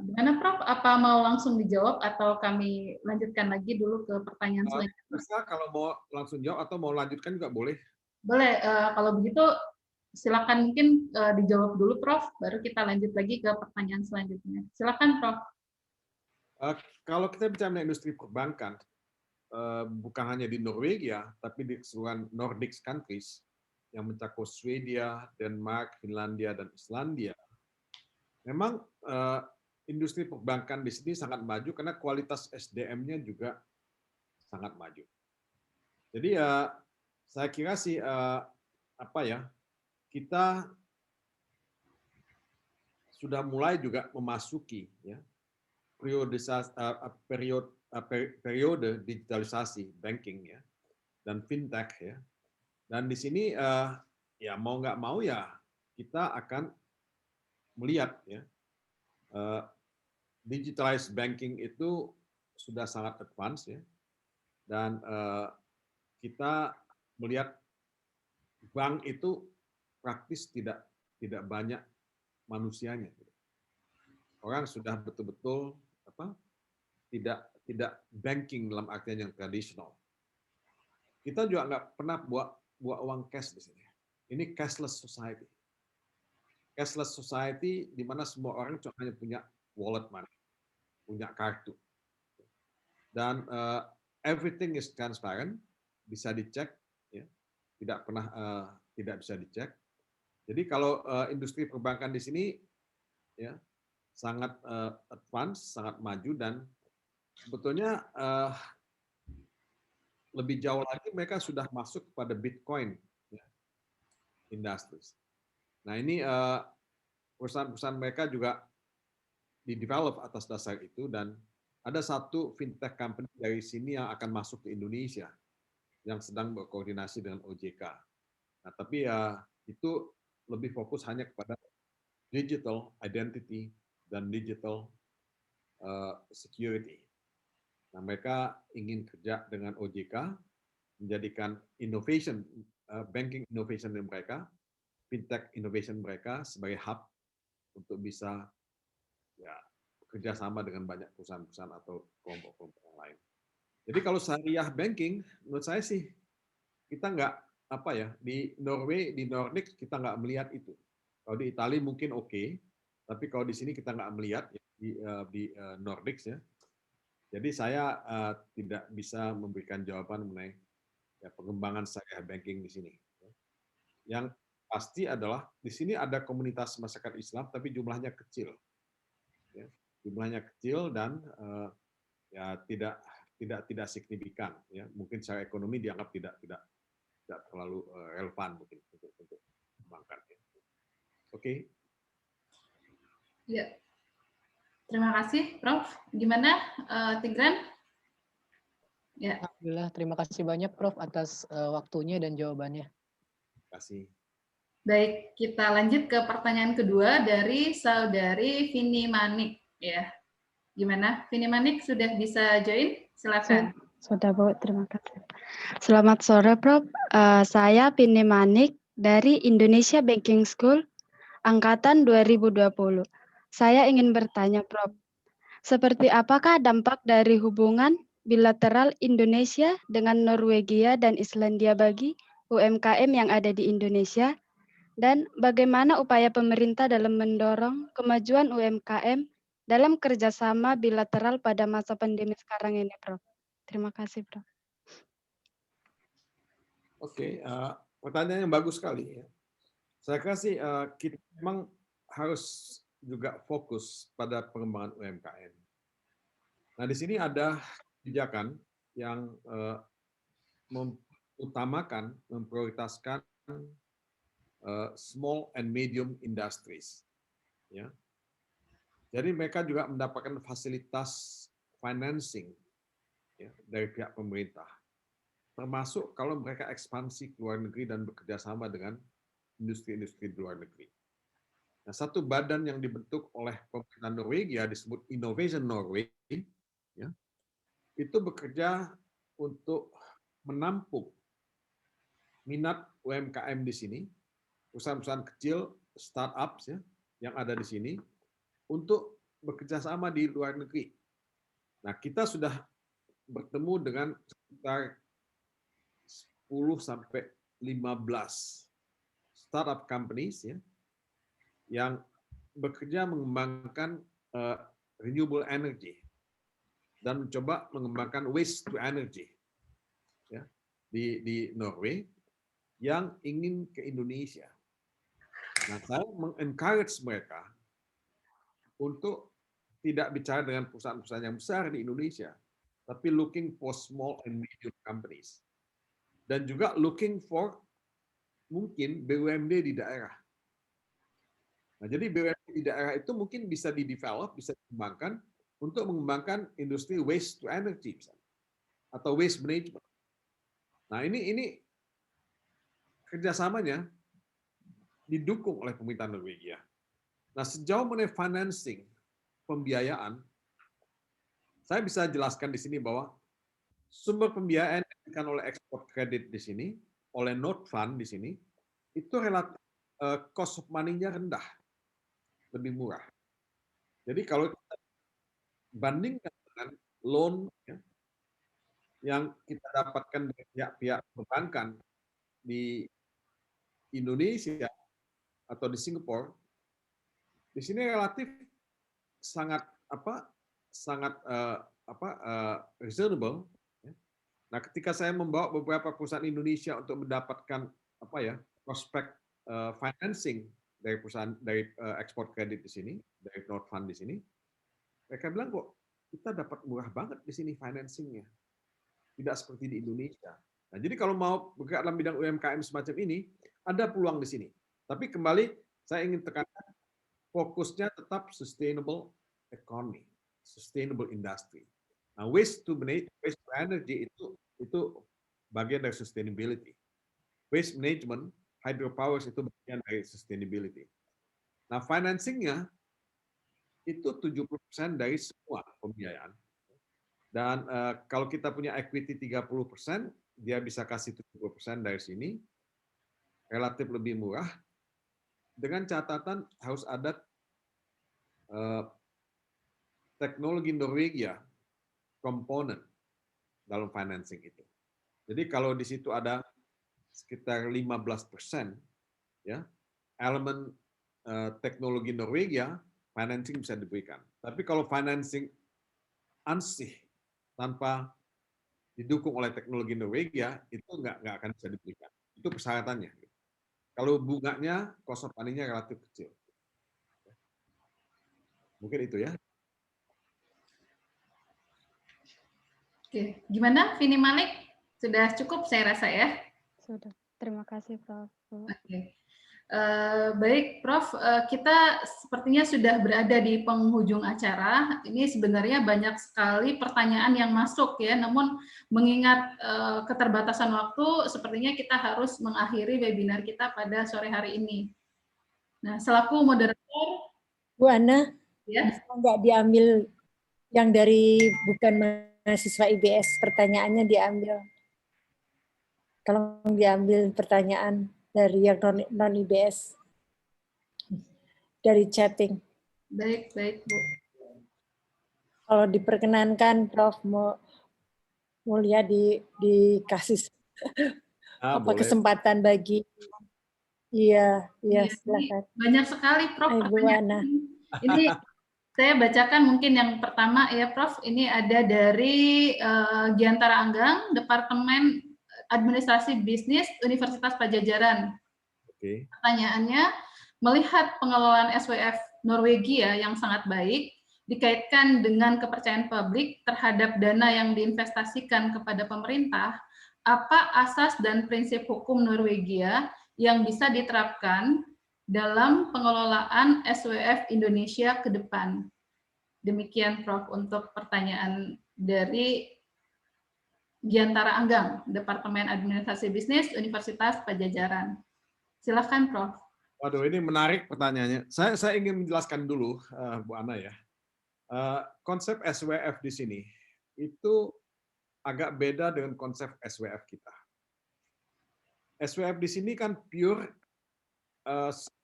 Gimana Prof? Apa mau langsung dijawab atau kami lanjutkan lagi dulu ke pertanyaan selanjutnya? Bisa kalau mau langsung jawab atau mau lanjutkan juga boleh. Boleh, kalau begitu silakan mungkin dijawab dulu Prof, baru kita lanjut lagi ke pertanyaan selanjutnya. Silakan Prof. Kalau kita bicara mengenai industri perbankan, bukan hanya di Norwegia, tapi di keseluruhan Nordic countries yang mencakup Swedia, Denmark, Finlandia, dan Islandia, memang industri perbankan di sini sangat maju karena kualitas SDM-nya juga sangat maju. Jadi saya kira sih kita sudah mulai juga memasuki ya periode digitalisasi banking ya dan fintech ya. Dan di sini ya mau nggak mau ya kita akan melihat ya digitalized banking itu sudah sangat advance ya, dan kita melihat bank itu praktis tidak banyak manusianya. Orang sudah betul-betul tidak banking dalam artian yang tradisional. Kita juga nggak pernah buat uang cash di sini. Ini cashless society. Cashless society di mana semua orang cuma hanya punya wallet money, punya kartu. Dan everything is transparent, bisa dicek, ya. Tidak pernah tidak bisa dicek. Jadi kalau industri perbankan di sini ya sangat advance, sangat maju, dan sebetulnya lebih jauh lagi mereka sudah masuk pada Bitcoin ya, industries. Nah ini perusahaan-perusahaan mereka juga di-develop atas dasar itu, dan ada satu fintech company dari sini yang akan masuk ke Indonesia yang sedang berkoordinasi dengan OJK. Nah, tapi itu lebih fokus hanya kepada digital identity dan digital security. Nah, mereka ingin kerja dengan OJK, menjadikan innovation, banking innovation mereka, fintech innovation mereka sebagai hub untuk bisa ya bekerja sama dengan banyak perusahaan-perusahaan atau kelompok-kelompok yang lain. Jadi kalau syariah banking, menurut saya sih kita nggak di Norway, di Nordic kita nggak melihat itu. Kalau di Italia mungkin oke, tapi kalau di sini kita nggak melihat ya, di Nordics ya. Jadi saya tidak bisa memberikan jawaban mengenai ya, pengembangan syariah banking di sini. Yang pasti adalah di sini ada komunitas masyarakat Islam, tapi jumlahnya kecil. Ya, jumlahnya kecil dan ya tidak signifikan. Ya, mungkin secara ekonomi dianggap tidak terlalu relevan mungkin untuk perbankan. Ya. Oke. Ya. Terima kasih, Prof. Gimana, Tigran? Ya. Alhamdulillah, terima kasih banyak Prof atas waktunya dan jawabannya. Terima kasih. Baik, kita lanjut ke pertanyaan kedua dari saudari Vini Manik. Ya, gimana? Vini Manik sudah bisa join? Silakan. Sudah Bu, terima kasih. Selamat sore Prof. Saya Vini Manik dari Indonesia Banking School angkatan 2020. Saya ingin bertanya Prof, seperti apakah dampak dari hubungan bilateral Indonesia dengan Norwegia dan Islandia bagi UMKM yang ada di Indonesia? Dan bagaimana upaya pemerintah dalam mendorong kemajuan UMKM dalam kerjasama bilateral pada masa pandemi sekarang ini, Prof. Terima kasih, Prof. Oke, pertanyaan yang bagus sekali ya. Saya kira sih kita memang harus juga fokus pada pengembangan UMKM. Nah, di sini ada kebijakan yang memprioritaskan small and medium industries. Ya. Jadi mereka juga mendapatkan fasilitas financing ya, dari pihak pemerintah. Termasuk kalau mereka ekspansi ke luar negeri dan bekerja sama dengan industri-industri di luar negeri. Nah, satu badan yang dibentuk oleh pemerintah Norwegia disebut Innovation Norway, ya, itu bekerja untuk menampung minat UMKM di sini, perusahaan-perusahaan kecil, startups ya, yang ada di sini, untuk bekerja sama di luar negeri. Nah, kita sudah bertemu dengan sekitar 10 sampai 15 startup companies ya, yang bekerja mengembangkan renewable energy dan mencoba mengembangkan waste to energy ya, di Norway yang ingin ke Indonesia. Nah, saya mengencourage mereka untuk tidak bicara dengan perusahaan-perusahaan yang besar di Indonesia, tapi looking for small and medium companies. Dan juga looking for mungkin BUMD di daerah. Nah, jadi BUMD di daerah itu mungkin bisa di-develop, bisa dikembangkan untuk mengembangkan industri waste to energy misalnya, atau waste management. Nah, ini kerjasamanya didukung oleh pemerintah Norwegia. Nah, sejauh mana financing, pembiayaan, saya bisa jelaskan di sini bahwa sumber pembiayaan yang diberikan oleh ekspor kredit di sini, oleh Note Fund di sini, itu relatif cost of money-nya rendah, lebih murah. Jadi kalau kita bandingkan dengan loan ya, yang kita dapatkan dari pihak-pihak perbankan di Indonesia atau di Singapura, di sini relatif sangat reasonable. Nah, ketika saya membawa beberapa perusahaan Indonesia untuk mendapatkan prospek financing dari perusahaan dari ekspor kredit di sini, dari Note Fund di sini, mereka bilang kok kita dapat murah banget di sini financingnya, tidak seperti di Indonesia. Nah, jadi kalau mau bergerak dalam bidang UMKM semacam ini, ada peluang di sini. Tapi kembali saya ingin tekankan fokusnya tetap sustainable economy, sustainable industry. Nah, waste to energy itu bagian dari sustainability. Waste management, hydropower itu bagian dari sustainability. Nah, financingnya itu 70% dari semua pembiayaan. Dan kalau kita punya equity 30%, dia bisa kasih 70% dari sini, relatif lebih murah, dengan catatan harus ada teknologi Norwegia komponen dalam financing itu. Jadi kalau di situ ada sekitar 15% ya, elemen teknologi Norwegia, financing bisa diberikan. Tapi kalau financing ansih tanpa didukung oleh teknologi Norwegia, itu nggak akan bisa diberikan. Itu persyaratannya. Kalau bunganya, cost of money-nya relatif kecil. Mungkin itu ya. Oke, gimana Vini Malik? Sudah cukup saya rasa ya? Sudah. Terima kasih, Prof. Oke. Baik, Prof. Kita sepertinya sudah berada di penghujung acara. Ini sebenarnya banyak sekali pertanyaan yang masuk ya. Namun mengingat keterbatasan waktu, sepertinya kita harus mengakhiri webinar kita pada sore hari ini. Nah, selaku moderator, Bu Ana, ya, bisa nggak diambil yang dari bukan mahasiswa IBS, pertanyaannya diambil. Tolong diambil pertanyaan dari yang non-IBS. Dari chatting. Baik, Bu. Kalau diperkenankan, Prof. Mulia dikasih kesempatan bagi. Iya, silakan. Banyak sekali, Prof. Bu Ana. Ini Saya bacakan mungkin yang pertama ya Prof, ini ada dari Giantara Anggang, Departemen Administrasi Bisnis Universitas Pajajaran. Oke. Pertanyaannya, melihat pengelolaan SWF Norwegia yang sangat baik, dikaitkan dengan kepercayaan publik terhadap dana yang diinvestasikan kepada pemerintah, apa asas dan prinsip hukum Norwegia yang bisa diterapkan dalam pengelolaan SWF Indonesia ke depan? Demikian Prof untuk pertanyaan dari Giantara Anggang, Departemen Administrasi Bisnis Universitas Pajajaran. Silakan Prof. Waduh, ini menarik pertanyaannya. Saya ingin menjelaskan dulu, Bu Ana ya. Konsep SWF di sini itu agak beda dengan konsep SWF kita. SWF di sini kan pure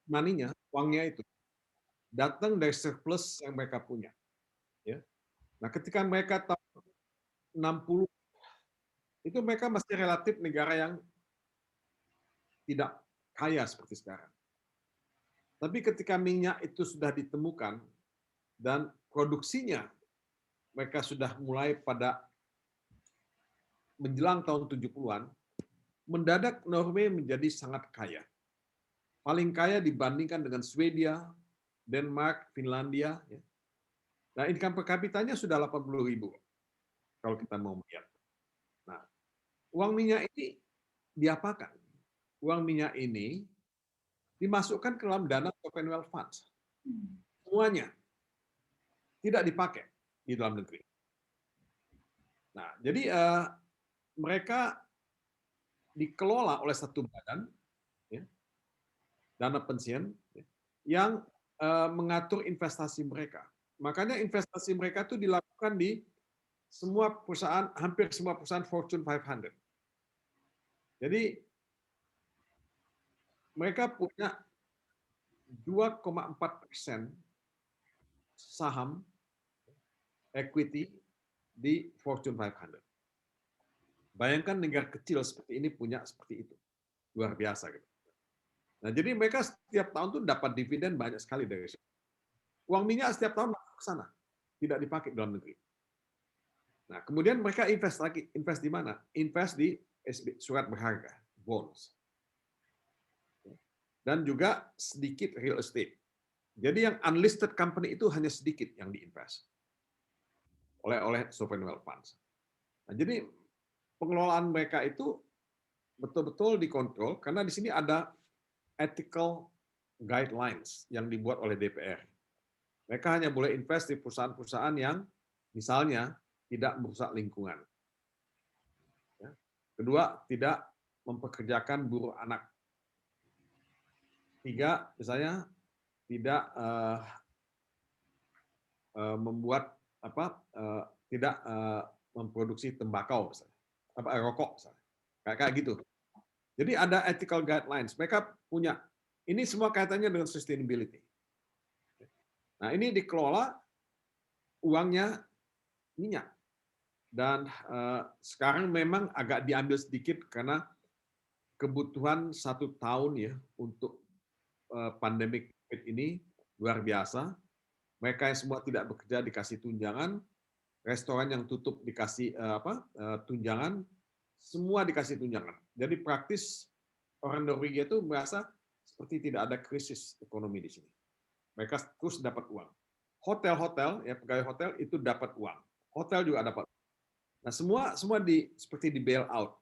money-nya, uangnya itu datang dari surplus yang mereka punya. Ya. Nah, ketika mereka tahun 60 itu mereka masih relatif negara yang tidak kaya seperti sekarang. Tapi ketika minyak itu sudah ditemukan dan produksinya mereka sudah mulai pada menjelang tahun 70-an, mendadak Norway menjadi sangat kaya. Paling kaya dibandingkan dengan Swedia, Denmark, Finlandia. Nah, income per kapitanya sudah 80.000 kalau kita mau melihat. Nah, uang minyak ini diapakan? Uang minyak ini dimasukkan ke dalam dana sovereign wealth funds. Semuanya tidak dipakai di dalam negeri. Nah, jadi mereka dikelola oleh satu badan, ya, dana pensiun, ya, yang mengatur investasi mereka. Makanya investasi mereka itu dilakukan di semua perusahaan, hampir semua perusahaan Fortune 500. Jadi mereka punya 2,4% saham equity di Fortune 500. Bayangkan negara kecil seperti ini punya seperti itu. Luar biasa gitu. Nah, jadi mereka setiap tahun tuh dapat dividen banyak sekali dari situ. Uang minyak setiap tahun masuk ke sana, tidak dipakai dalam negeri. Nah, kemudian mereka invest lagi. Invest di mana? Invest di surat berharga, bonds. Dan juga sedikit real estate. Jadi yang unlisted company itu hanya sedikit yang diinvest oleh sovereign wealth funds. Nah, jadi pengelolaan mereka itu betul-betul dikontrol karena di sini ada ethical guidelines yang dibuat oleh DPR. Mereka hanya boleh invest di perusahaan-perusahaan yang misalnya tidak merusak lingkungan. Kedua, tidak mempekerjakan buruh anak. Tiga, misalnya tidak membuat tidak memproduksi tembakau, misalnya, rokok, misalnya. Kayak gitu. Jadi ada ethical guidelines. Mereka punya. Ini semua kaitannya dengan sustainability. Nah, ini dikelola uangnya minyak. Dan sekarang memang agak diambil sedikit karena kebutuhan 1 tahun ya untuk pandemik COVID ini luar biasa. Mereka yang semua tidak bekerja dikasih tunjangan, restoran yang tutup dikasih tunjangan, semua dikasih tunjangan. Jadi praktis orang Norwegia itu merasa seperti tidak ada krisis ekonomi di sini. Mereka terus dapat uang. Hotel-hotel, ya pegawai hotel itu dapat uang. Hotel juga dapat. Nah, semua seperti di bail out.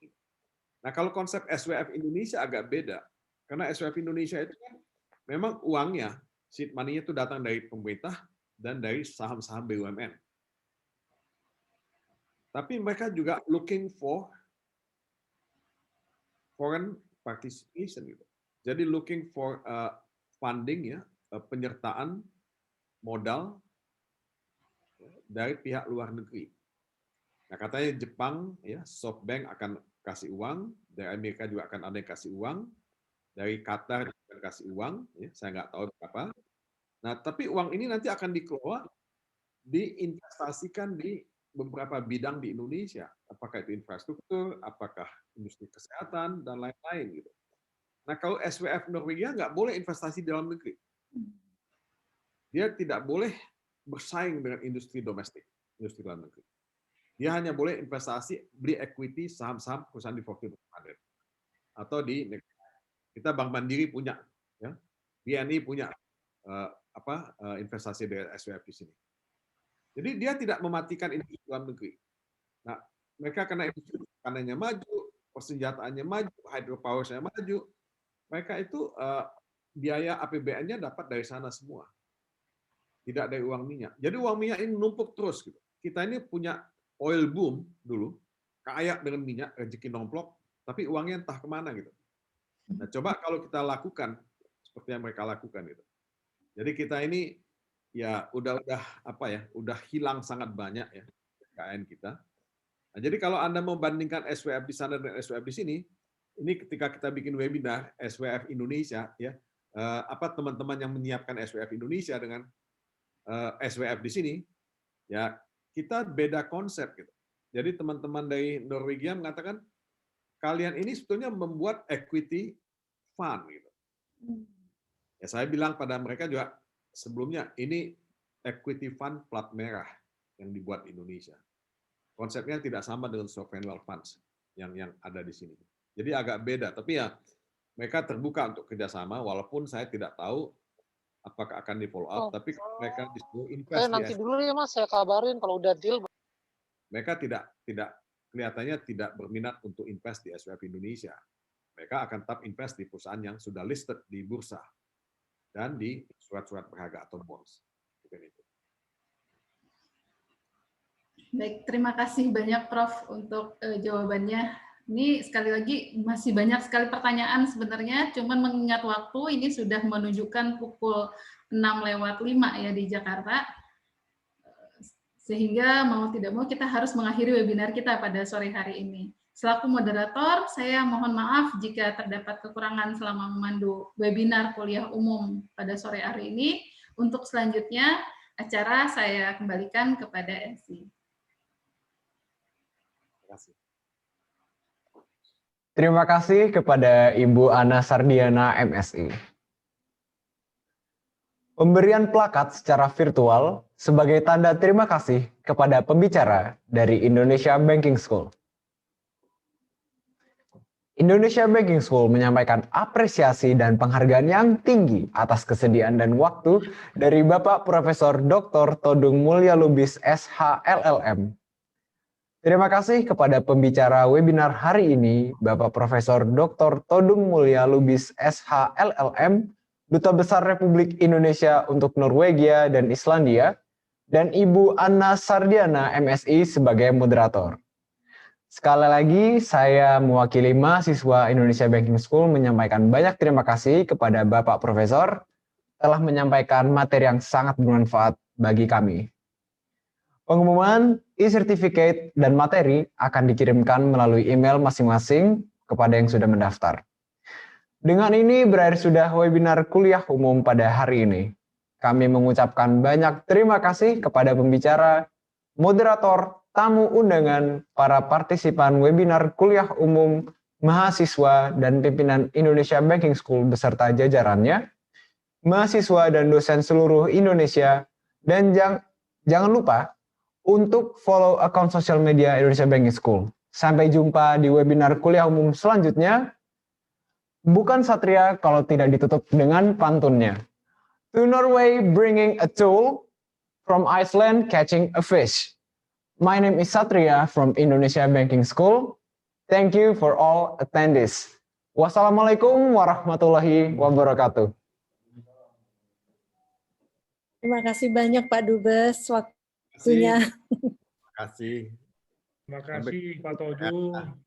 Nah, kalau konsep SWF Indonesia agak beda. Karena SWF Indonesia itu kan memang uangnya, seed money-nya itu datang dari pemerintah dan dari saham-saham BUMN. Tapi mereka juga looking for foreign participation gitu. Jadi looking for funding ya, penyertaan modal dari pihak luar negeri. Nah, katanya Jepang ya, SoftBank akan kasih uang, dari Amerika juga akan ada yang kasih uang, dari Qatar akan kasih uang, ya, saya nggak tahu berapa. Nah, tapi uang ini nanti akan dikelola, diinvestasikan di beberapa bidang di Indonesia, apakah itu infrastruktur, apakah industri kesehatan dan lain-lain gitu. Nah, kalau SWF Norwegia nggak boleh investasi di dalam negeri. Dia tidak boleh bersaing dengan industri domestik, industri dalam negeri. Dia hanya boleh investasi, beli equity, saham-saham perusahaan di Fortune 500 atau di kita Bank Mandiri punya, ya, BNI punya investasi dari SWF di sini. Jadi dia tidak mematikan industri dalam negeri. Nah, mereka karena industri pertanannya maju, persenjataannya maju, hydropower-nya maju, mereka itu biaya APBN-nya dapat dari sana semua. Tidak dari uang minyak. Jadi uang minyak ini numpuk terus gitu. Kita ini punya oil boom dulu, kaya dengan minyak, rezeki nomplok, tapi uangnya entah kemana gitu. Nah, coba kalau kita lakukan seperti yang mereka lakukan gitu. Jadi kita ini ya udah hilang sangat banyak ya KKN kita. Nah, jadi kalau Anda membandingkan SWF di sana dan SWF di sini, ini ketika kita bikin webinar SWF Indonesia ya, teman-teman yang menyiapkan SWF Indonesia dengan SWF di sini, ya kita beda konsep gitu. Jadi teman-teman dari Norwegia mengatakan kalian ini sebetulnya membuat equity fund gitu. Ya saya bilang pada mereka juga sebelumnya ini equity fund plat merah yang dibuat Indonesia. Konsepnya tidak sama dengan sovereign wealth funds yang ada di sini. Jadi agak beda, tapi ya mereka terbuka untuk kerjasama walaupun saya tidak tahu apakah akan di follow up, tapi mereka disuruh invest nanti dulu ya Mas, saya kabarin kalau udah deal. Mereka tidak kelihatannya tidak berminat untuk invest di SWF Indonesia. Mereka akan tetap invest di perusahaan yang sudah listed di bursa dan di surat-surat berharga atau bonds. Baik, terima kasih banyak Prof untuk jawabannya. Ini sekali lagi masih banyak sekali pertanyaan sebenarnya, cuman mengingat waktu ini sudah menunjukkan pukul 6:05 ya di Jakarta. Sehingga mau tidak mau kita harus mengakhiri webinar kita pada sore hari ini. Selaku moderator, saya mohon maaf jika terdapat kekurangan selama memandu webinar kuliah umum pada sore hari ini. Untuk selanjutnya, acara saya kembalikan kepada MC. Terima kasih kepada Ibu Ana Sardiana, MSI. Pemberian plakat secara virtual sebagai tanda terima kasih kepada pembicara dari Indonesia Banking School. Indonesia Banking School menyampaikan apresiasi dan penghargaan yang tinggi atas kesediaan dan waktu dari Bapak Profesor Dr. Todung Mulya Lubis, SH, LLM. Terima kasih kepada pembicara webinar hari ini, Bapak Profesor Dr. Todung Mulya Lubis, SH, LLM, Duta Besar Republik Indonesia untuk Norwegia dan Islandia, dan Ibu Ana Sardiana, MSI, sebagai moderator. Sekali lagi, saya mewakili mahasiswa Indonesia Banking School menyampaikan banyak terima kasih kepada Bapak Profesor telah menyampaikan materi yang sangat bermanfaat bagi kami. Pengumuman e-certificate dan materi akan dikirimkan melalui email masing-masing kepada yang sudah mendaftar. Dengan ini berakhir sudah webinar kuliah umum pada hari ini. Kami mengucapkan banyak terima kasih kepada pembicara, moderator, tamu undangan, para partisipan webinar kuliah umum, mahasiswa, dan pimpinan Indonesia Banking School beserta jajarannya, mahasiswa dan dosen seluruh Indonesia, dan jangan lupa untuk follow akun sosial media Indonesia Banking School. Sampai jumpa di webinar kuliah umum selanjutnya. Bukan Satria kalau tidak ditutup dengan pantunnya. To Norway bringing a tool, from Iceland catching a fish. My name is Satria from Indonesia Banking School. Thank you for all attendees. Wassalamualaikum warahmatullahi wabarakatuh. Terima kasih banyak Pak Dubes waktunya. Terima kasih. Terima kasih Pak Todung.